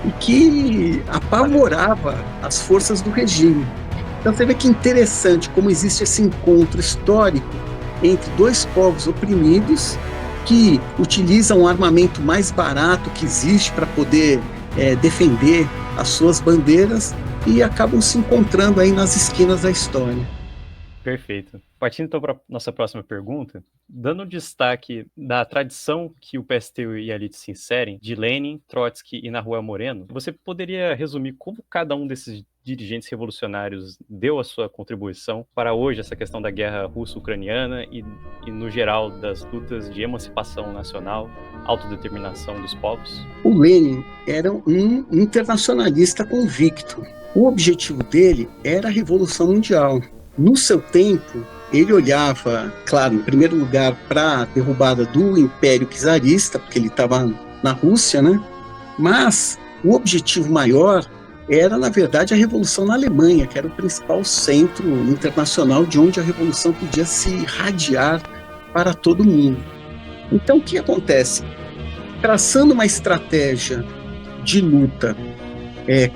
e que apavorava as forças do regime. Então você vê que interessante como existe esse encontro histórico entre 2 povos oprimidos que utilizam um armamento mais barato que existe para poder defender as suas bandeiras e acabam se encontrando aí nas esquinas da história. Perfeito. Partindo então para nossa próxima pergunta, dando destaque da tradição que o PST e a elite se inserem, de Lenin, Trotsky e Nahuel Moreno, você poderia resumir como cada um desses dirigentes revolucionários deu a sua contribuição para hoje essa questão da guerra russo-ucraniana e no geral das lutas de emancipação nacional, autodeterminação dos povos? O Lenin era um internacionalista convicto. O objetivo dele era a Revolução Mundial. No seu tempo, ele olhava, claro, em primeiro lugar para a derrubada do Império Czarista, porque ele estava na Rússia, né? Mas o objetivo maior era, na verdade, a Revolução na Alemanha, que era o principal centro internacional de onde a Revolução podia se irradiar para todo mundo. Então, o que acontece? Traçando uma estratégia de luta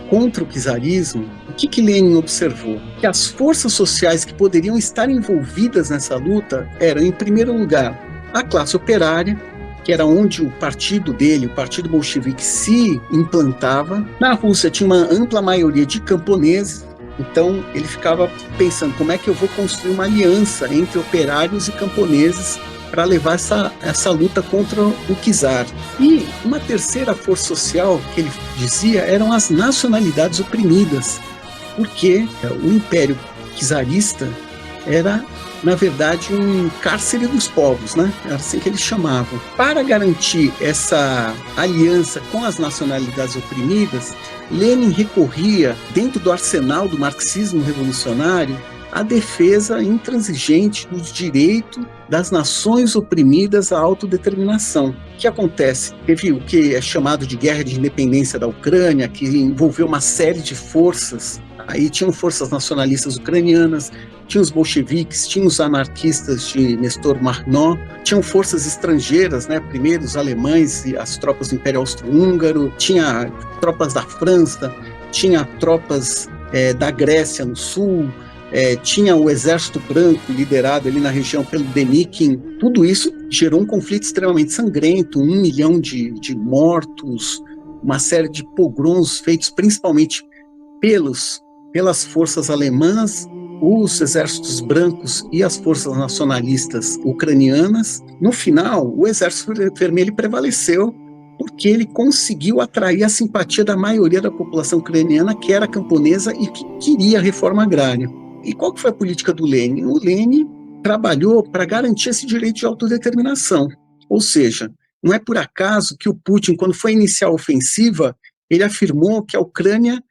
contra o czarismo, o que Lenin observou? Que as forças sociais que poderiam estar envolvidas nessa luta eram, em primeiro lugar, a classe operária, que era onde o partido dele, o Partido Bolchevique, se implantava. Na Rússia tinha uma ampla maioria de camponeses, então ele ficava pensando como é que eu vou construir uma aliança entre operários e camponeses para levar essa luta contra o czar. E uma terceira força social, que ele dizia, eram as nacionalidades oprimidas, porque o Império Czarista era, na verdade, um cárcere dos povos, né? Era assim que eles chamavam. Para garantir essa aliança com as nacionalidades oprimidas, Lenin recorria, dentro do arsenal do marxismo revolucionário, à defesa intransigente dos direitos das nações oprimidas à autodeterminação. O que acontece? Teve o que é chamado de Guerra de Independência da Ucrânia, que envolveu uma série de forças. Aí tinham forças nacionalistas ucranianas, tinha os bolcheviques, tinha os anarquistas de Nestor Makhno, tinham forças estrangeiras, né? Primeiro os alemães e as tropas do Império Austro-Húngaro, tinha tropas da França, tinha tropas da Grécia no sul, tinha o Exército Branco liderado ali na região pelo Denikin. Tudo isso gerou um conflito extremamente sangrento, 1 milhão de mortos, uma série de pogroms feitos principalmente pelas forças alemãs, os exércitos brancos e as forças nacionalistas ucranianas. No final, o Exército Vermelho prevaleceu porque ele conseguiu atrair a simpatia da maioria da população ucraniana, que era camponesa e que queria a reforma agrária. E qual que foi a política do Lenin? O Lenin trabalhou para garantir esse direito de autodeterminação. Ou seja, não é por acaso que o Putin, quando foi iniciar a ofensiva, ele afirmou que a Ucrânia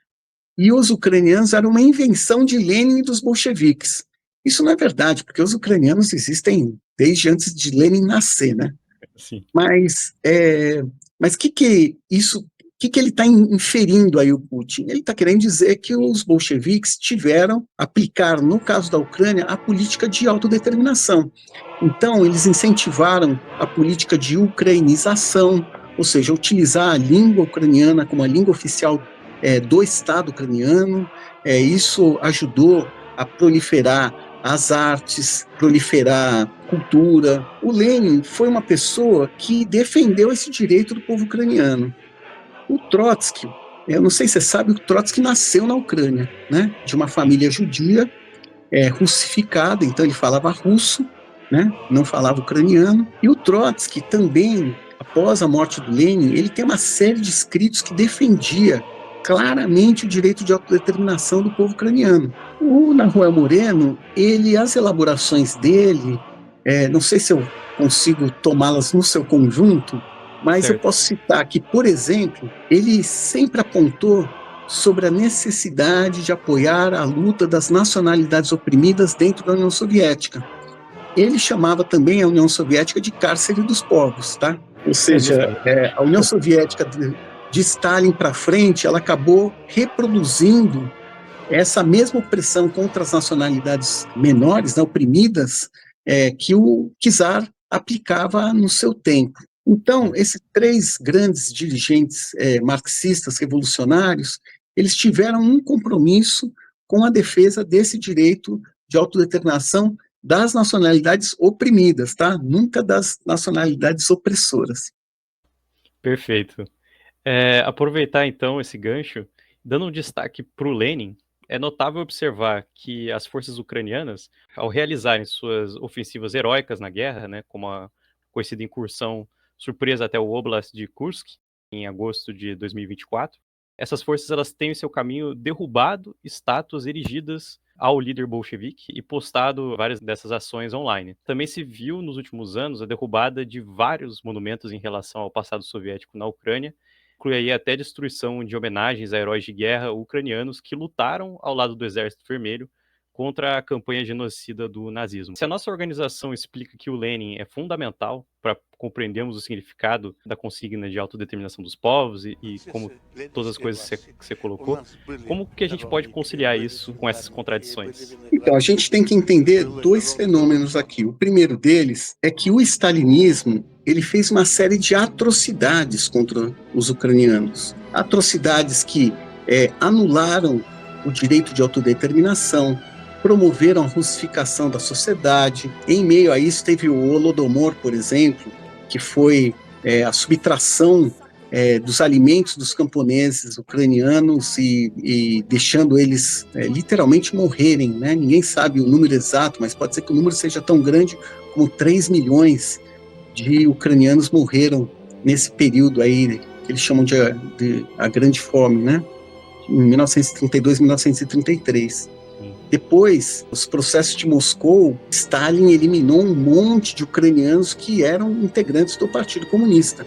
e os ucranianos eram uma invenção de Lenin e dos bolcheviques. Isso não é verdade, porque os ucranianos existem desde antes de Lenin nascer, né? Sim. Mas que ele está inferindo aí o Putin? Ele está querendo dizer que os bolcheviques tiveram aplicar, no caso da Ucrânia, a política de autodeterminação. Então, eles incentivaram a política de ucranização, ou seja, utilizar a língua ucraniana como a língua oficial do Estado ucraniano. Isso ajudou a proliferar as artes, proliferar cultura. O Lenin foi uma pessoa que defendeu esse direito do povo ucraniano. O Trotsky Eu não sei se você sabe, o Trotsky nasceu na Ucrânia, né? De uma família judia, russificada, então ele falava russo, né? Não falava ucraniano. E o Trotsky também, após a morte do Lenin, ele tem uma série de escritos que defendia claramente o direito de autodeterminação do povo ucraniano. O Nahuel Moreno, as elaborações dele, não sei se eu consigo tomá-las no seu conjunto, mas Certo. eu posso citar que, por exemplo, ele sempre apontou sobre a necessidade de apoiar a luta das nacionalidades oprimidas dentro da União Soviética. Ele chamava também a União Soviética de cárcere dos povos, tá? Ou seja, a União Soviética de Stalin para frente, ela acabou reproduzindo essa mesma opressão contra as nacionalidades menores, né, oprimidas, que o czar aplicava no seu tempo. Então, esses 3 grandes dirigentes marxistas revolucionários, eles tiveram um compromisso com a defesa desse direito de autodeterminação das nacionalidades oprimidas, tá? Nunca das nacionalidades opressoras. Perfeito. Aproveitar então esse gancho, dando um destaque para o Lenin, é notável observar que as forças ucranianas, ao realizarem suas ofensivas heróicas na guerra, né, como a conhecida incursão surpresa até o Oblast de Kursk, em agosto de 2024, essas forças elas têm em seu caminho derrubado estátuas erigidas ao líder bolchevique e postado várias dessas ações online. Também se viu nos últimos anos a derrubada de vários monumentos em relação ao passado soviético na Ucrânia, inclui aí até destruição de homenagens a heróis de guerra ucranianos que lutaram ao lado do Exército Vermelho contra a campanha genocida do nazismo. Se a nossa organização explica que o Lenin é fundamental para compreendermos o significado da consigna de autodeterminação dos povos e como todas as coisas que você colocou, como que a gente pode conciliar isso com essas contradições? Então, a gente tem que entender 2 fenômenos aqui. O primeiro deles é que o stalinismo, ele fez uma série de atrocidades contra os ucranianos. Atrocidades que anularam o direito de autodeterminação, promoveram a russificação da sociedade. Em meio a isso, teve o Holodomor, por exemplo, que foi a subtração dos alimentos dos camponeses ucranianos e deixando eles literalmente morrerem, né? Ninguém sabe o número exato, mas pode ser que o número seja tão grande como 3 milhões de ucranianos morreram nesse período aí, que eles chamam de a Grande Fome, né? Em 1932, 1933. Depois, os processos de Moscou, Stalin eliminou um monte de ucranianos que eram integrantes do Partido Comunista.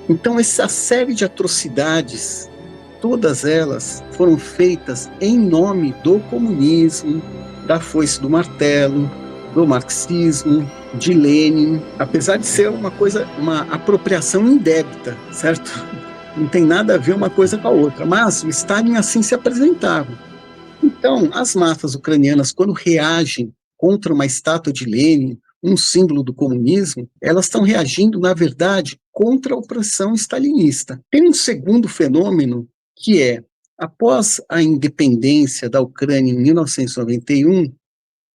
Então, essa série de atrocidades, todas elas foram feitas em nome do comunismo, da foice do martelo, do marxismo, de Lenin, apesar de ser uma apropriação indébita, certo? Não tem nada a ver uma coisa com a outra, mas o Stalin assim se apresentava. Então, as massas ucranianas, quando reagem contra uma estátua de Lenin, um símbolo do comunismo, elas estão reagindo, na verdade, contra a opressão stalinista. Tem um segundo fenômeno, que é, após a independência da Ucrânia em 1991,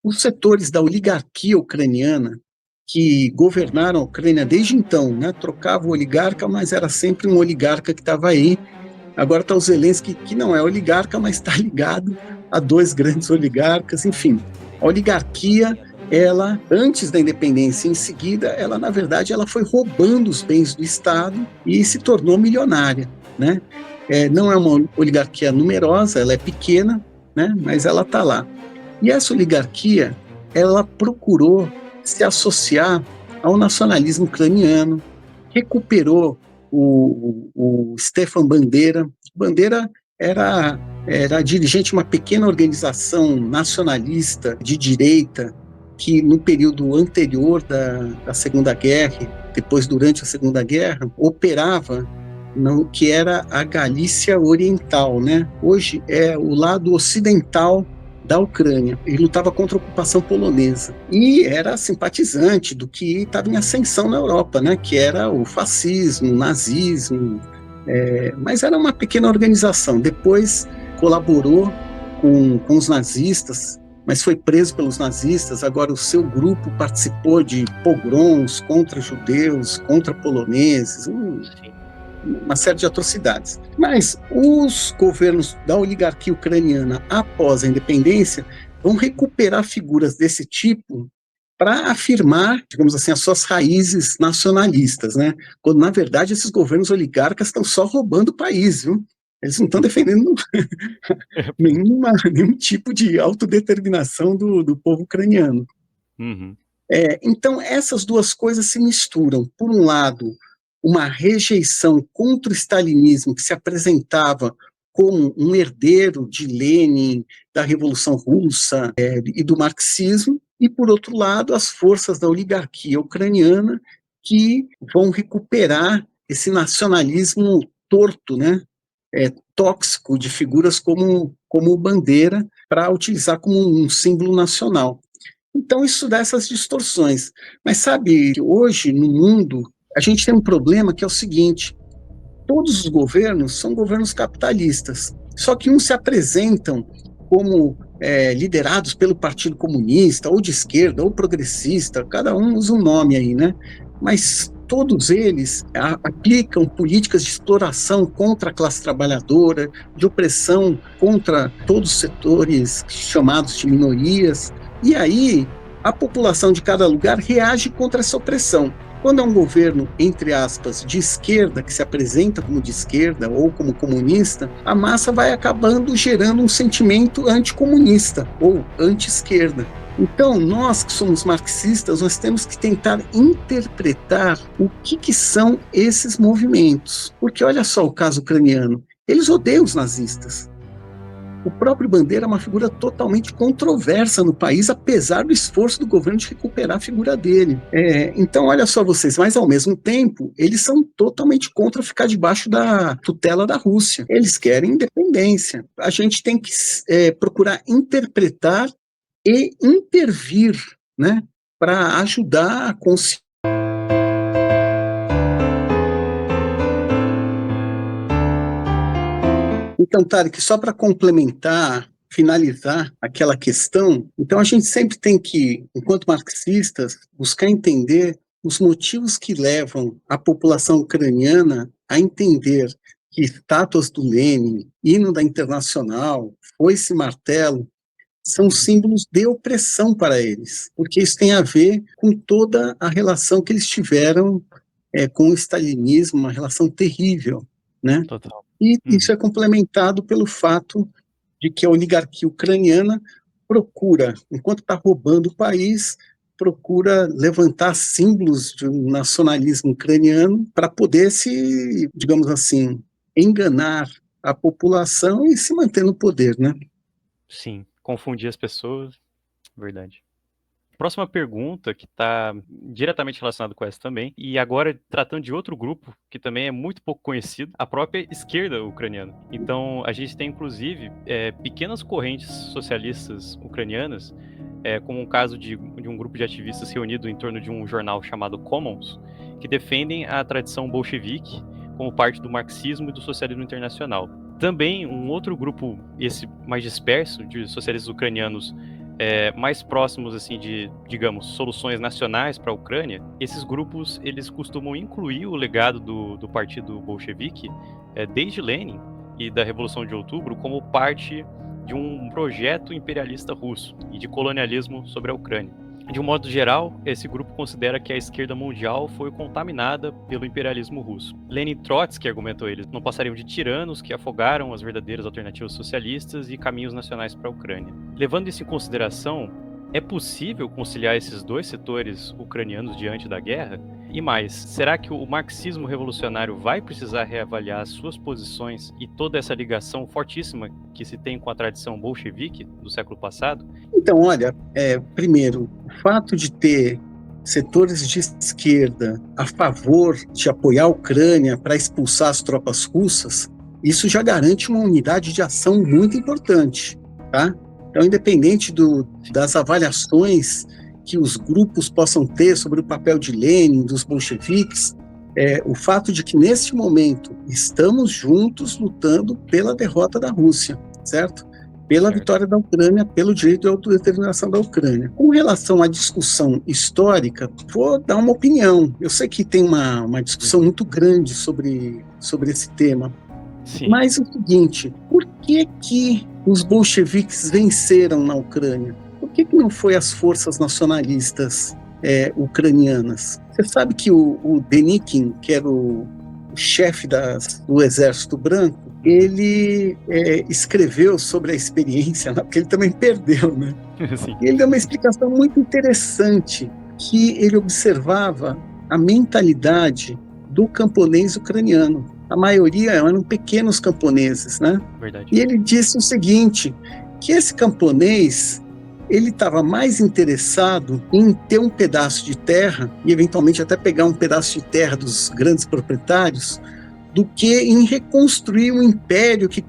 os setores da oligarquia ucraniana, que governaram a Ucrânia desde então, né, trocavam o oligarca, mas era sempre um oligarca que estava aí. Agora está o Zelensky, que não é oligarca, mas está ligado a 2 grandes oligarcas, enfim. A oligarquia, ela, antes da independência, em seguida, ela, na verdade, ela foi roubando os bens do Estado e se tornou milionária, né? Não é uma oligarquia numerosa, ela é pequena, né? Mas ela está lá. E essa oligarquia, ela procurou se associar ao nacionalismo ucraniano, recuperou o Stefan Bandera. Bandera era dirigente de uma pequena organização nacionalista de direita que no período anterior da Segunda Guerra, depois durante a Segunda Guerra, operava no que era a Galícia Oriental, né? Hoje é o lado ocidental da Ucrânia. Ele lutava contra a ocupação polonesa e era simpatizante do que estava em ascensão na Europa, né? Que era o fascismo, o nazismo, mas era uma pequena organização. Depois colaborou com os nazistas, mas foi preso pelos nazistas. Agora o seu grupo participou de pogroms contra judeus, contra poloneses. uma série de atrocidades. Mas os governos da oligarquia ucraniana, após a independência, vão recuperar figuras desse tipo para afirmar, digamos assim, as suas raízes nacionalistas, né? Quando, na verdade, esses governos oligarcas estão só roubando o país, viu? Eles não estão defendendo nenhum tipo de autodeterminação do povo ucraniano. Uhum. Então, essas duas coisas se misturam. Por um lado, uma rejeição contra o stalinismo, que se apresentava como um herdeiro de Lenin, da Revolução Russa e do marxismo, e, por outro lado, as forças da oligarquia ucraniana que vão recuperar esse nacionalismo torto, né? Tóxico, de figuras como bandeira, para utilizar como um símbolo nacional. Então, isso dá essas distorções. Mas sabe que hoje, no mundo, a gente tem um problema que é o seguinte: todos os governos são governos capitalistas, só que uns se apresentam como liderados pelo Partido Comunista, ou de esquerda, ou progressista, cada um usa um nome aí, né? Mas todos eles aplicam políticas de exploração contra a classe trabalhadora, de opressão contra todos os setores chamados de minorias, e aí a população de cada lugar reage contra essa opressão. Quando é um governo, entre aspas, de esquerda, que se apresenta como de esquerda ou como comunista, a massa vai acabando gerando um sentimento anticomunista ou anti-esquerda. Então, nós que somos marxistas, nós temos que tentar interpretar o que são esses movimentos. Porque olha só o caso ucraniano, eles odeiam os nazistas. O próprio Bandeira é uma figura totalmente controversa no país, apesar do esforço do governo de recuperar a figura dele. Então, olha só vocês, mas ao mesmo tempo, eles são totalmente contra ficar debaixo da tutela da Rússia. Eles querem independência. A gente tem que procurar interpretar e intervir, né, para ajudar a consciência. Então, Tarek, só para complementar, finalizar aquela questão, então a gente sempre tem que, enquanto marxistas, buscar entender os motivos que levam a população ucraniana a entender que estátuas do Lenin, hino da Internacional, foice e martelo, são símbolos de opressão para eles, porque isso tem a ver com toda a relação que eles tiveram com o stalinismo, uma relação terrível, né? Total. E isso é complementado pelo fato de que a oligarquia ucraniana procura, enquanto está roubando o país, procura levantar símbolos de um nacionalismo ucraniano para poder se, digamos assim, enganar a população e se manter no poder, né? Sim, confundir as pessoas, verdade. Próxima pergunta, que está diretamente relacionada com essa também, e agora tratando de outro grupo, que também é muito pouco conhecido, a própria esquerda ucraniana. Então, a gente tem, inclusive, pequenas correntes socialistas ucranianas, como um caso de um grupo de ativistas reunido em torno de um jornal chamado Commons, que defendem a tradição bolchevique como parte do marxismo e do socialismo internacional. Também um outro grupo, esse mais disperso, de socialistas ucranianos mais próximos assim de, digamos, soluções nacionais para a Ucrânia, esses grupos eles costumam incluir o legado do partido bolchevique desde Lenin e da Revolução de Outubro como parte de um projeto imperialista russo e de colonialismo sobre a Ucrânia. De um modo geral, esse grupo considera que a esquerda mundial foi contaminada pelo imperialismo russo. Lenin e Trotsky, argumentou eles, não passariam de tiranos que afogaram as verdadeiras alternativas socialistas e caminhos nacionais para a Ucrânia. Levando isso em consideração, é possível conciliar esses dois setores ucranianos diante da guerra? E mais, será que o marxismo revolucionário vai precisar reavaliar as suas posições e toda essa ligação fortíssima que se tem com a tradição bolchevique do século passado? Então, olha, primeiro, o fato de ter setores de esquerda a favor de apoiar a Ucrânia para expulsar as tropas russas, isso já garante uma unidade de ação muito importante, tá? Então, independente das avaliações que os grupos possam ter sobre o papel de Lenin, dos bolcheviques, o fato de que, neste momento, estamos juntos lutando pela derrota da Rússia, certo? pela Certo. vitória da Ucrânia, pelo direito de autodeterminação da Ucrânia. Com relação à discussão histórica, vou dar uma opinião. Eu sei que tem uma discussão muito grande sobre esse tema, Sim. mas é o seguinte, por que os bolcheviques venceram na Ucrânia? Por que não foi as forças nacionalistas ucranianas? Você sabe que o Denikin, que era o chefe do Exército Branco, ele escreveu sobre a experiência, porque ele também perdeu, né? Sim. E ele deu uma explicação muito interessante, que ele observava a mentalidade do camponês ucraniano. A maioria eram pequenos camponeses, né? Verdade. E ele disse o seguinte, que esse camponês, ele estava mais interessado em ter um pedaço de terra, e eventualmente até pegar um pedaço de terra dos grandes proprietários, do que em reconstruir um império que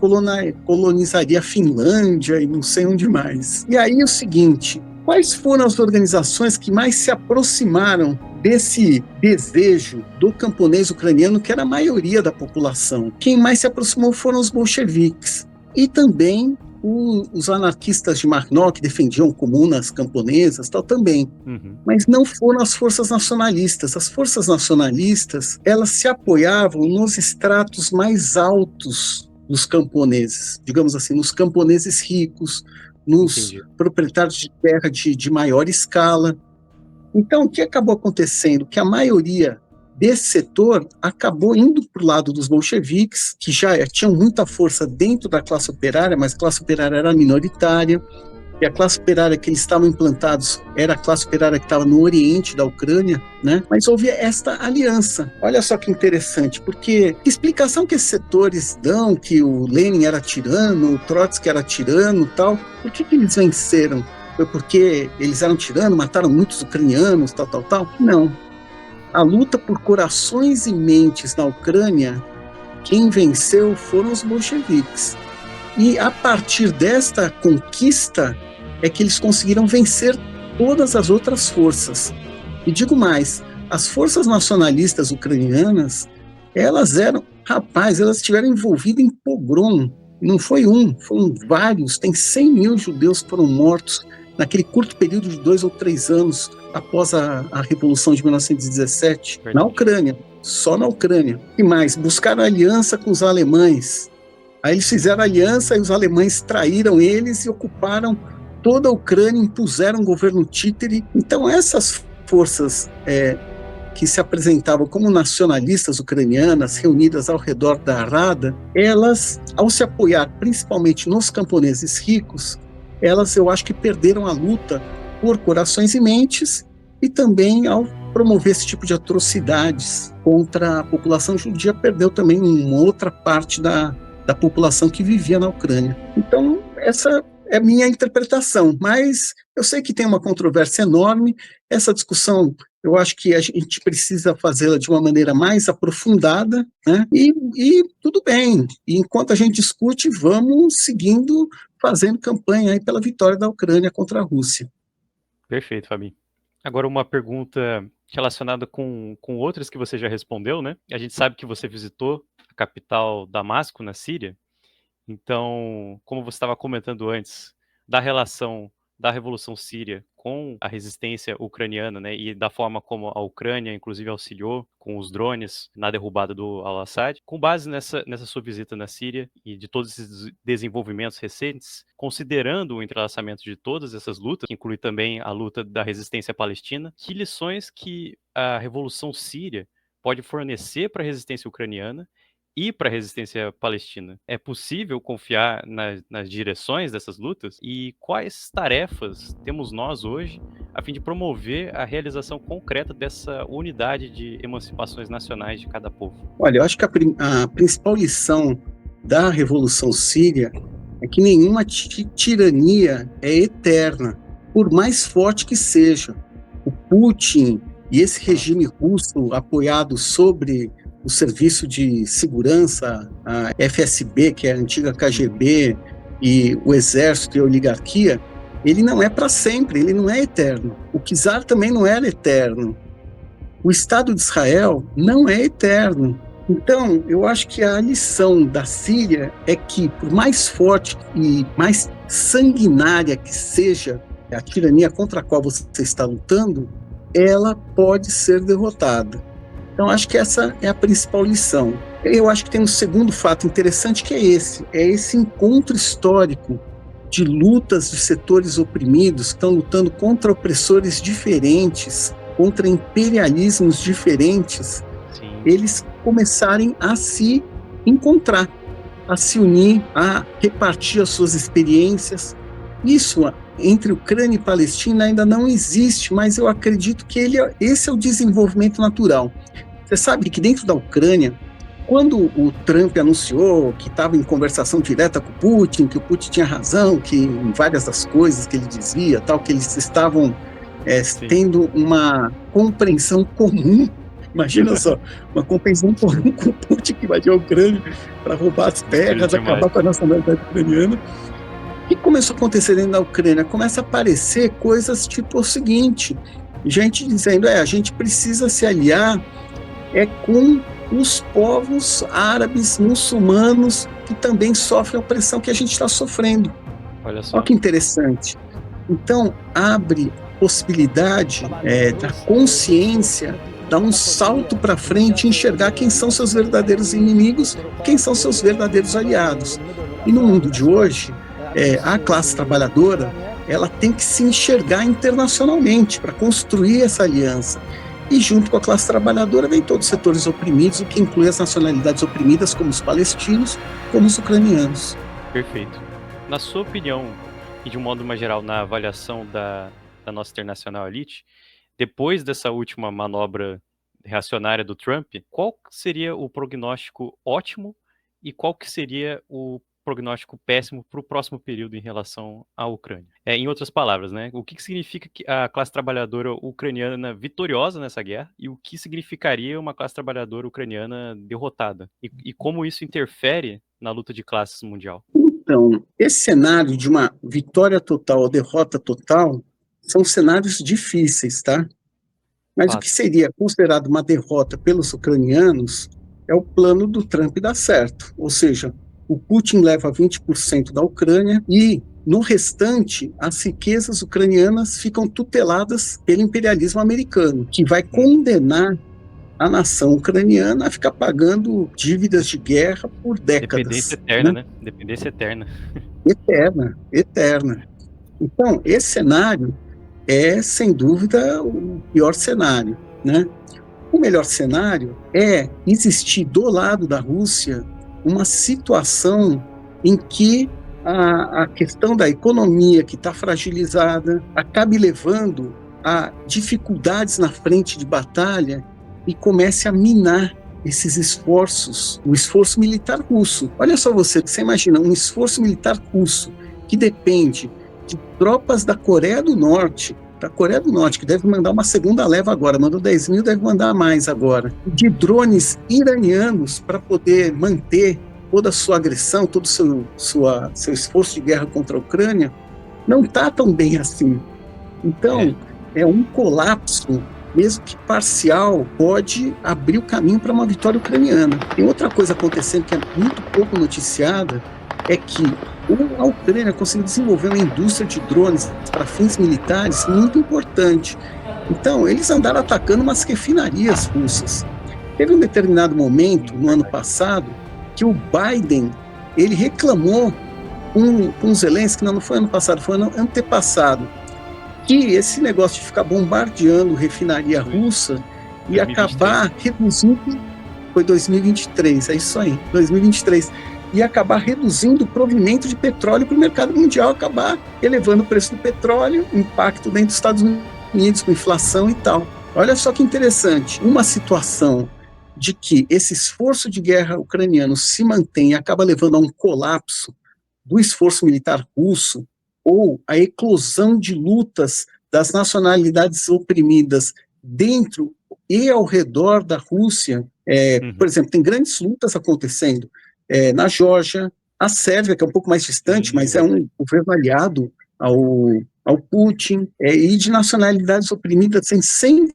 colonizaria a Finlândia e não sei onde mais. E aí o seguinte, quais foram as organizações que mais se aproximaram desse desejo do camponês ucraniano, que era a maioria da população? Quem mais se aproximou foram os bolcheviques. E também os anarquistas de Makhno, que defendiam comunas camponesas, tal, também. Uhum. Mas não foram as forças nacionalistas. As forças nacionalistas, elas se apoiavam nos estratos mais altos dos camponeses, digamos assim, nos camponeses ricos, nos proprietários de terra de maior escala. Então, o que acabou acontecendo? Que a maioria desse setor acabou indo para o lado dos bolcheviques, que já tinham muita força dentro da classe operária, mas a classe operária era minoritária, e a classe operária que eles estavam implantados era a classe operária que estava no oriente da Ucrânia, né? Mas houve esta aliança. Olha só que interessante, porque que explicação que esses setores dão, que o Lenin era tirano, o Trotsky era tirano e tal, por que eles venceram? Foi porque eles eram tiranos, mataram muitos ucranianos, tal? Não. A luta por corações e mentes na Ucrânia, quem venceu foram os bolcheviques. E a partir desta conquista é que eles conseguiram vencer todas as outras forças. E digo mais, as forças nacionalistas ucranianas, elas estiveram envolvidas em pogrom. Não foi foram vários, tem 100 mil judeus que foram mortos naquele curto período de 2 ou 3 anos após a Revolução de 1917, na Ucrânia, só na Ucrânia. E mais, buscaram aliança com os alemães. Aí eles fizeram aliança e os alemães traíram eles e ocuparam toda a Ucrânia, impuseram um governo títere. Então essas forças que se apresentavam como nacionalistas ucranianas, reunidas ao redor da Rada, elas, ao se apoiar principalmente nos camponeses ricos, elas, eu acho que perderam a luta por corações e mentes, e também ao promover esse tipo de atrocidades contra a população judia, perdeu também uma outra parte da população que vivia na Ucrânia. Então, essa é a minha interpretação, mas eu sei que tem uma controvérsia enorme. Essa discussão, eu acho que a gente precisa fazê-la de uma maneira mais aprofundada, né? E tudo bem, e enquanto a gente discute, vamos seguindo, fazendo campanha aí pela vitória da Ucrânia contra a Rússia. Perfeito, Fabi. Agora uma pergunta relacionada com outras que você já respondeu, né? A gente sabe que você visitou a capital Damasco, na Síria. Então, como você estava comentando antes, da relação da Revolução Síria com a resistência ucraniana, né, e da forma como a Ucrânia, inclusive, auxiliou com os drones na derrubada do Al-Assad, com base nessa sua visita na Síria e de todos esses desenvolvimentos recentes, considerando o entrelaçamento de todas essas lutas, que inclui também a luta da resistência palestina, que lições que a Revolução Síria pode fornecer para a resistência ucraniana e para a resistência palestina? É possível confiar nas direções dessas lutas? E quais tarefas temos nós hoje a fim de promover a realização concreta dessa unidade de emancipações nacionais de cada povo? Olha, eu acho que a principal lição da Revolução Síria é que nenhuma tirania é eterna, por mais forte que seja. O Putin e esse regime russo apoiado sobre o Serviço de Segurança, a FSB, que é a antiga KGB, e o Exército e a oligarquia, ele não é para sempre, ele não é eterno. O czar também não era eterno. O Estado de Israel não é eterno. Então, eu acho que a lição da Síria é que, por mais forte e mais sanguinária que seja a tirania contra a qual você está lutando, ela pode ser derrotada. Então, acho que essa é a principal lição. Eu acho que tem um segundo fato interessante que é esse encontro histórico de lutas de setores oprimidos que estão lutando contra opressores diferentes, contra imperialismos diferentes, eles começarem a se encontrar, a se unir, a repartir as suas experiências. Isso entre Ucrânia e Palestina ainda não existe, mas eu acredito que esse é o desenvolvimento natural. Você sabe que dentro da Ucrânia, quando o Trump anunciou que estava em conversação direta com o Putin, que o Putin tinha razão, que em várias das coisas que ele dizia, tal, que eles estavam tendo uma compreensão comum. Imagina só, uma compreensão comum com o Putin que invadiu a Ucrânia para roubar as terras, acabar com a nacionalidade ucraniana. O que começou a acontecer dentro da Ucrânia? Começa a aparecer coisas tipo o seguinte, gente dizendo, a gente precisa se aliar com os povos árabes, muçulmanos, que também sofrem a opressão que a gente está sofrendo. Olha só. Olha que interessante. Então, abre possibilidade da consciência, dar um salto para frente e enxergar quem são seus verdadeiros inimigos, quem são seus verdadeiros aliados. E no mundo de hoje, a classe trabalhadora, ela tem que se enxergar internacionalmente para construir essa aliança. E junto com a classe trabalhadora vem todos os setores oprimidos, o que inclui as nacionalidades oprimidas, como os palestinos, como os ucranianos. Perfeito. Na sua opinião, e de um modo mais geral, na avaliação da nossa internacional elite, depois dessa última manobra reacionária do Trump, qual seria o prognóstico ótimo e qual que seria o prognóstico péssimo para o próximo período em relação à Ucrânia? Em outras palavras, né, o que significa a classe trabalhadora ucraniana vitoriosa nessa guerra e o que significaria uma classe trabalhadora ucraniana derrotada? E como isso interfere na luta de classes mundial? Então, esse cenário de uma vitória total ou derrota total são cenários difíceis, tá? Mas o que seria considerado uma derrota pelos ucranianos é o plano do Trump dar certo. Ou seja, o Putin leva 20% da Ucrânia e, no restante, as riquezas ucranianas ficam tuteladas pelo imperialismo americano, que vai condenar a nação ucraniana a ficar pagando dívidas de guerra por décadas. Dependência eterna, né? Dependência eterna. Eterna. Então, esse cenário é, sem dúvida, o pior cenário, né? O melhor cenário é existir do lado da Rússia uma situação em que a questão da economia que está fragilizada acabe levando a dificuldades na frente de batalha e comece a minar esses esforços, o esforço militar russo. Olha só você imagina um esforço militar russo que depende de tropas da Coreia do Norte, que deve mandar uma segunda leva agora, mandou 10 mil, deve mandar mais agora, de drones iranianos para poder manter toda a sua agressão, todo o seu esforço de guerra contra a Ucrânia, não está tão bem assim. Então, é um colapso, mesmo que parcial, pode abrir o caminho para uma vitória ucraniana. Tem outra coisa acontecendo que é muito pouco noticiada, é que a Ucrânia conseguiu desenvolver uma indústria de drones para fins militares muito importante. Então, eles andaram atacando umas refinarias russas. Teve um determinado momento, no ano passado, que o Biden, ele reclamou com Zelensky, não foi ano passado, foi ano antepassado, que esse negócio de ficar bombardeando refinaria russa ia acabar reduzindo, foi 2023, é isso aí, 2023, ia acabar reduzindo o provimento de petróleo para o mercado mundial, acabar elevando o preço do petróleo, impacto dentro dos Estados Unidos, com inflação e tal. Olha só que interessante, uma situação de que esse esforço de guerra ucraniano se mantém e acaba levando a um colapso do esforço militar russo, ou a eclosão de lutas das nacionalidades oprimidas dentro e ao redor da Rússia. Por exemplo, tem grandes lutas acontecendo na Geórgia, a Sérvia, que é um pouco mais distante, mas é um governo aliado ao Putin, e de nacionalidades oprimidas sem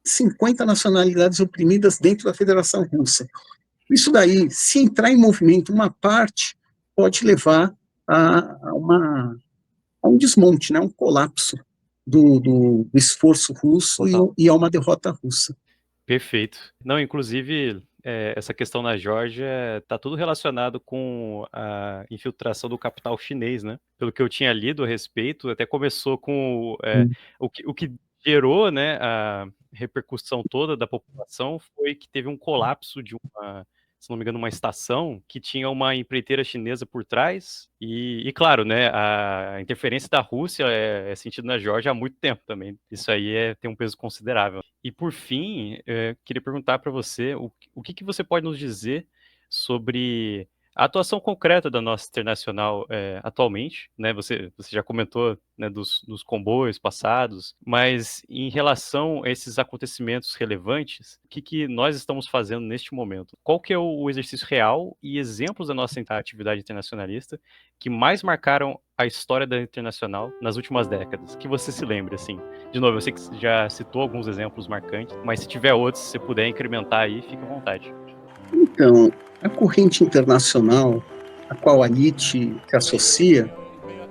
50 nacionalidades oprimidas dentro da Federação Russa. Isso daí, se entrar em movimento uma parte, pode levar a um desmonte, né, um colapso do esforço russo e a uma derrota russa. Perfeito. Não, inclusive, essa questão na Geórgia está tudo relacionado com a infiltração do capital chinês, né? Pelo que eu tinha lido a respeito, até começou com o que gerou, né, a repercussão toda da população foi que teve um colapso de uma, se não me engano, uma estação que tinha uma empreiteira chinesa por trás e claro, né, a interferência da Rússia é sentida na Geórgia há muito tempo também. Isso aí tem um peso considerável. E por fim, queria perguntar para você o que você pode nos dizer sobre a atuação concreta da nossa internacional atualmente, né? Você já comentou, né, dos comboios passados, mas em relação a esses acontecimentos relevantes, o que nós estamos fazendo neste momento? Qual que é o exercício real e exemplos da nossa atividade internacionalista que mais marcaram a história da internacional nas últimas décadas? Que você se lembre, assim. De novo, eu sei que você já citou alguns exemplos marcantes, mas se tiver outros, se você puder incrementar aí, fique à vontade. Então, a corrente internacional, a qual a LIT se associa,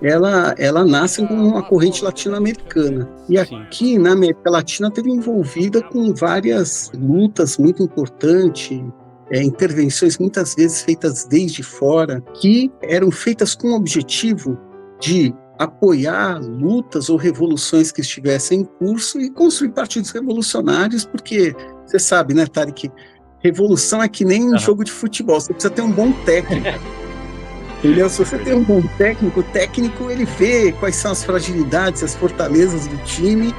ela nasce como uma corrente latino-americana. E aqui na América Latina teve envolvida com várias lutas muito importantes, intervenções muitas vezes feitas desde fora, que eram feitas com o objetivo de apoiar lutas ou revoluções que estivessem em curso e construir partidos revolucionários, porque você sabe, né, Tarek, revolução é que nem um jogo de futebol, você precisa ter um bom técnico. Entendeu? Se você tem um bom técnico, o técnico ele vê quais são as fragilidades, as fortalezas do time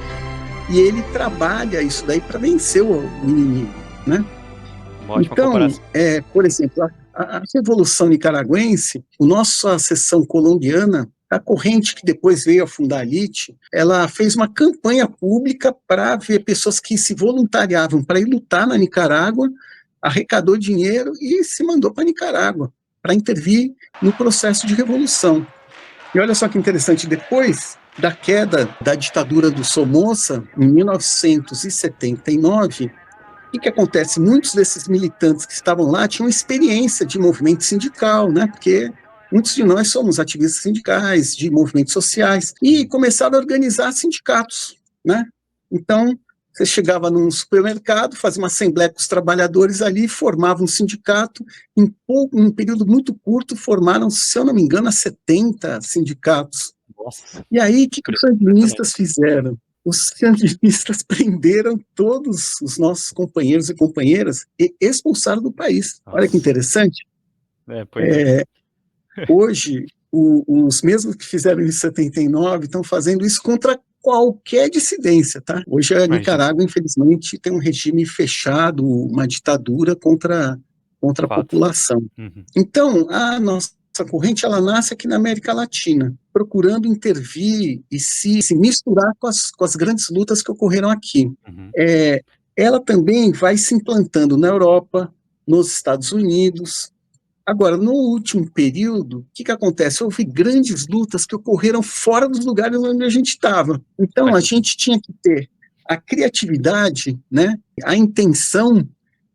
e ele trabalha isso daí para vencer o inimigo, né? Então, por exemplo, a Revolução Nicaragüense, a nossa seção colombiana, a corrente que depois veio a fundar a LIT, ela fez uma campanha pública para ver pessoas que se voluntariavam para ir lutar na Nicarágua, arrecadou dinheiro e se mandou para a Nicarágua, para intervir no processo de revolução. E olha só que interessante, depois da queda da ditadura do Somoza, em 1979, o que acontece? Muitos desses militantes que estavam lá tinham experiência de movimento sindical, né? Porque muitos de nós somos ativistas sindicais, de movimentos sociais, e começaram a organizar sindicatos, né? Então, você chegava num supermercado, fazia uma assembleia com os trabalhadores ali, formava um sindicato, em um período muito curto, formaram, se eu não me engano, 70 sindicatos. Nossa. E aí, o que os sandinistas fizeram? Os sandinistas prenderam todos os nossos companheiros e companheiras e expulsaram do país. Nossa. Olha que interessante. Hoje, os mesmos que fizeram isso em 79 estão fazendo isso contra qualquer dissidência, tá? Hoje a Nicarágua, infelizmente, tem um regime fechado, uma ditadura contra a população. Então, a nossa corrente, ela nasce aqui na América Latina, procurando intervir e se misturar com as grandes lutas que ocorreram aqui. Ela também vai se implantando na Europa, nos Estados Unidos. Agora, no último período, o que acontece? Houve grandes lutas que ocorreram fora dos lugares onde a gente estava. Então, a gente tinha que ter a criatividade, né, a intenção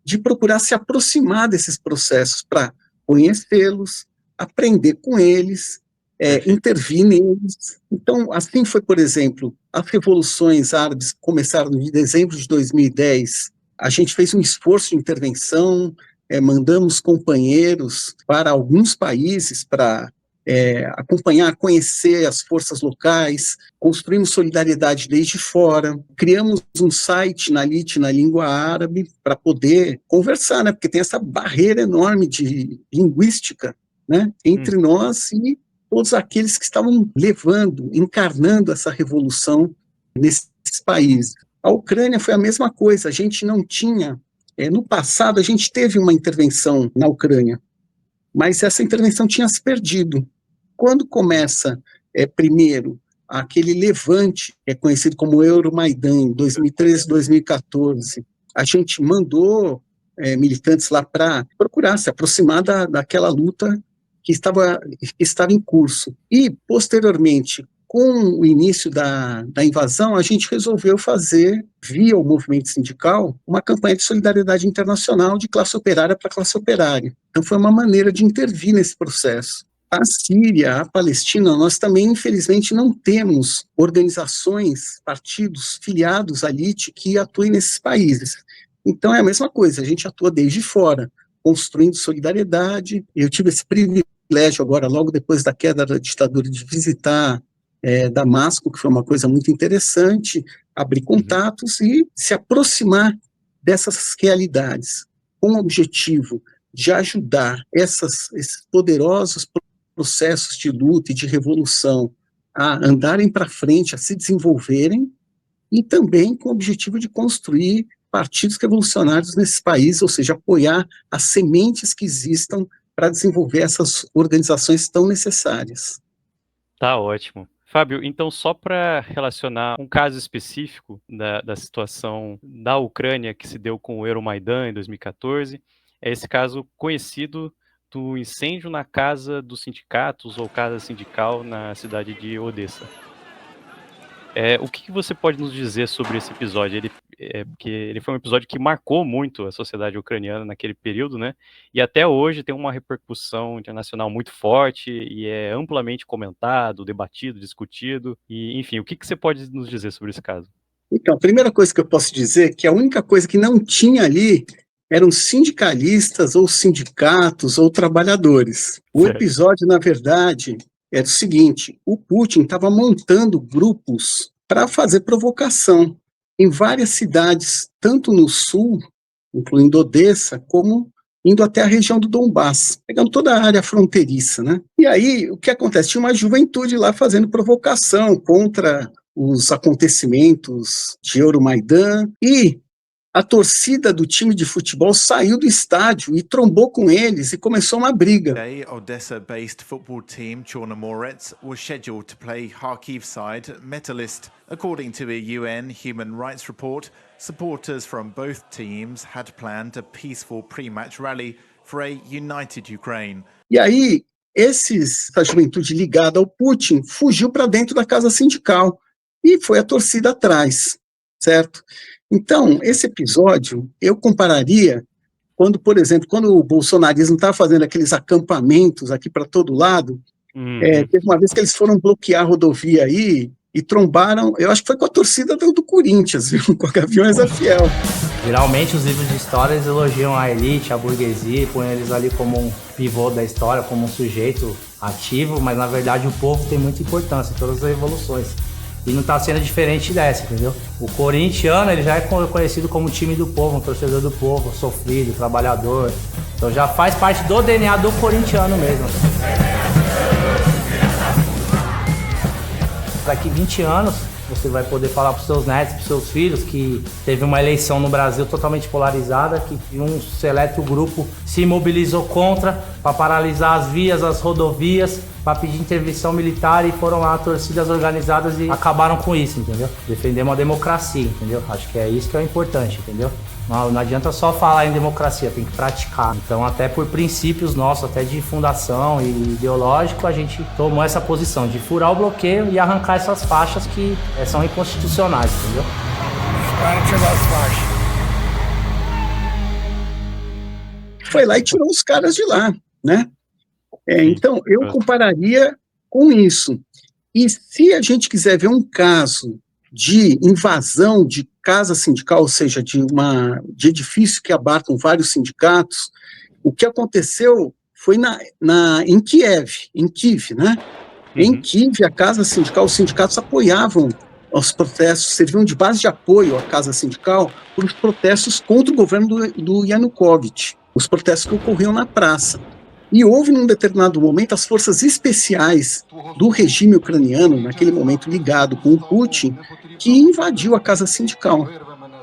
de procurar se aproximar desses processos para conhecê-los, aprender com eles, intervir neles. Então, assim foi, por exemplo, as revoluções árabes que começaram em dezembro de 2010. A gente fez um esforço de intervenção, mandamos companheiros para alguns países para acompanhar, conhecer as forças locais, construímos solidariedade desde fora, criamos um site na LIT na língua árabe para poder conversar, né, porque tem essa barreira enorme de linguística, né, entre nós e todos aqueles que estavam encarnando essa revolução nesses países. A Ucrânia foi a mesma coisa, a gente não tinha. No passado, a gente teve uma intervenção na Ucrânia, mas essa intervenção tinha se perdido. Quando começa, primeiro, aquele levante, que é conhecido como Euromaidan, em 2013, 2014, a gente mandou militantes lá para procurar se aproximar daquela luta que estava em curso. E, posteriormente, com o início da invasão, a gente resolveu fazer, via o movimento sindical, uma campanha de solidariedade internacional de classe operária para classe operária. Então, foi uma maneira de intervir nesse processo. A Síria, a Palestina, nós também, infelizmente, não temos organizações, partidos filiados à elite que atuem nesses países. Então, é a mesma coisa, a gente atua desde fora, construindo solidariedade. Eu tive esse privilégio agora, logo depois da queda da ditadura, de visitar Damasco, que foi uma coisa muito interessante, abrir contatos e se aproximar dessas realidades, com o objetivo de ajudar esses poderosos processos de luta e de revolução a andarem para frente, a se desenvolverem, e também com o objetivo de construir partidos revolucionários nesses países, ou seja, apoiar as sementes que existam para desenvolver essas organizações tão necessárias. Tá ótimo. Fábio, então só para relacionar um caso específico da situação da Ucrânia que se deu com o Euromaidan em 2014, é esse caso conhecido do incêndio na casa dos sindicatos ou casa sindical na cidade de Odessa. O que você pode nos dizer sobre esse episódio? Porque ele foi um episódio que marcou muito a sociedade ucraniana naquele período, né? E até hoje tem uma repercussão internacional muito forte e é amplamente comentado, debatido, discutido. E, enfim, o que você pode nos dizer sobre esse caso? Então, a primeira coisa que eu posso dizer é que a única coisa que não tinha ali eram sindicalistas ou sindicatos ou trabalhadores. O Certo. episódio, na verdade, era o seguinte: o Putin estava montando grupos para fazer provocação em várias cidades, tanto no sul, incluindo Odessa, como indo até a região do Donbass, pegando toda a área fronteiriça, né? E aí, o que acontece? Tinha uma juventude lá fazendo provocação contra os acontecimentos de Euromaidan, e a torcida do time de futebol saiu do estádio e trombou com eles e começou uma briga. Today, Odessa-based football team Chornomorets was scheduled to play Kharkiv side Metalist. According to a UN human rights report, supporters from both teams had planned a peaceful pre-match rally for a united Ukraine. E aí, essa juventude ligada ao Putin fugiu para dentro da casa sindical e foi a torcida atrás, certo? Então, esse episódio, eu compararia quando, por exemplo, quando o bolsonarismo estava fazendo aqueles acampamentos aqui para todo lado, teve uma vez que eles foram bloquear a rodovia aí e trombaram, eu acho que foi com a torcida do Corinthians, viu? Com a Gaviões da Fiel. Geralmente os livros de histórias elogiam a elite, a burguesia, põem eles ali como um pivô da história, como um sujeito ativo, mas na verdade o povo tem muita importância em todas as revoluções. E não está sendo diferente dessa, entendeu? O corintiano, ele já é conhecido como time do povo, um torcedor do povo, sofrido, trabalhador. Então já faz parte do DNA do corintiano mesmo. Daqui 20 anos, você vai poder falar para os seus netos, para os seus filhos, que teve uma eleição no Brasil totalmente polarizada, que um seleto grupo se mobilizou contra, para paralisar as vias, as rodovias, para pedir intervenção militar, e foram lá torcidas organizadas e acabaram com isso, entendeu? Defendemos a democracia, entendeu? Acho que é isso que é o importante, entendeu? Não adianta só falar em democracia, tem que praticar. Então, até por princípios nossos, até de fundação e ideológico, a gente tomou essa posição de furar o bloqueio e arrancar essas faixas que são inconstitucionais, entendeu? Os caras tiraram as faixas. Foi lá e tirou os caras de lá, né? Então, eu compararia com isso. E se a gente quiser ver um caso de invasão de casa sindical, ou seja, de edifício que abarcam vários sindicatos, o que aconteceu foi em Kiev, né? Em Kiev, a casa sindical, os sindicatos apoiavam os protestos, serviam de base de apoio à casa sindical por os protestos contra o governo do Yanukovych, os protestos que ocorriam na praça. E houve, num determinado momento, as forças especiais do regime ucraniano, naquele momento ligado com o Putin, que invadiu a casa sindical.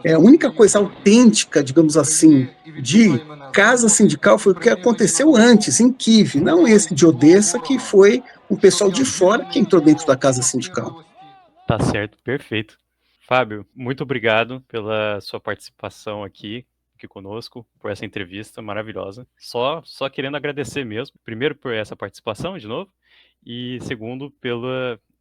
A única coisa autêntica, digamos assim, de casa sindical foi o que aconteceu antes, em Kiev, não esse de Odessa, que foi o pessoal de fora que entrou dentro da casa sindical. Tá certo, perfeito. Fábio, muito obrigado pela sua participação aqui conosco, por essa entrevista maravilhosa. Só querendo agradecer mesmo, primeiro por essa participação de novo, e segundo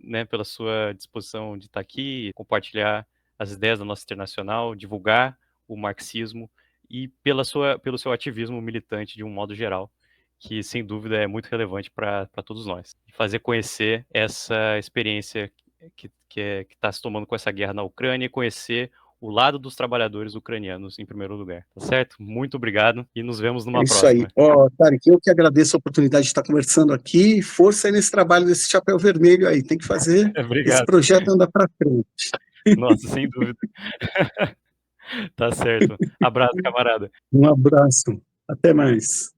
né, pela sua disposição de estar aqui, compartilhar as ideias da nossa Internacional, divulgar o marxismo e pelo seu ativismo militante de um modo geral, que sem dúvida é muito relevante para todos nós. E fazer conhecer essa experiência que está se tomando com essa guerra na Ucrânia e conhecer o lado dos trabalhadores ucranianos em primeiro lugar, tá certo? Muito obrigado e nos vemos numa próxima. É isso aí. Ó, Tarek, eu que agradeço a oportunidade de estar conversando aqui. Força aí nesse trabalho desse chapéu vermelho aí. Tem que fazer esse projeto andar para frente. Nossa, sem dúvida. Tá certo. Abraço, camarada. Um abraço. Até mais.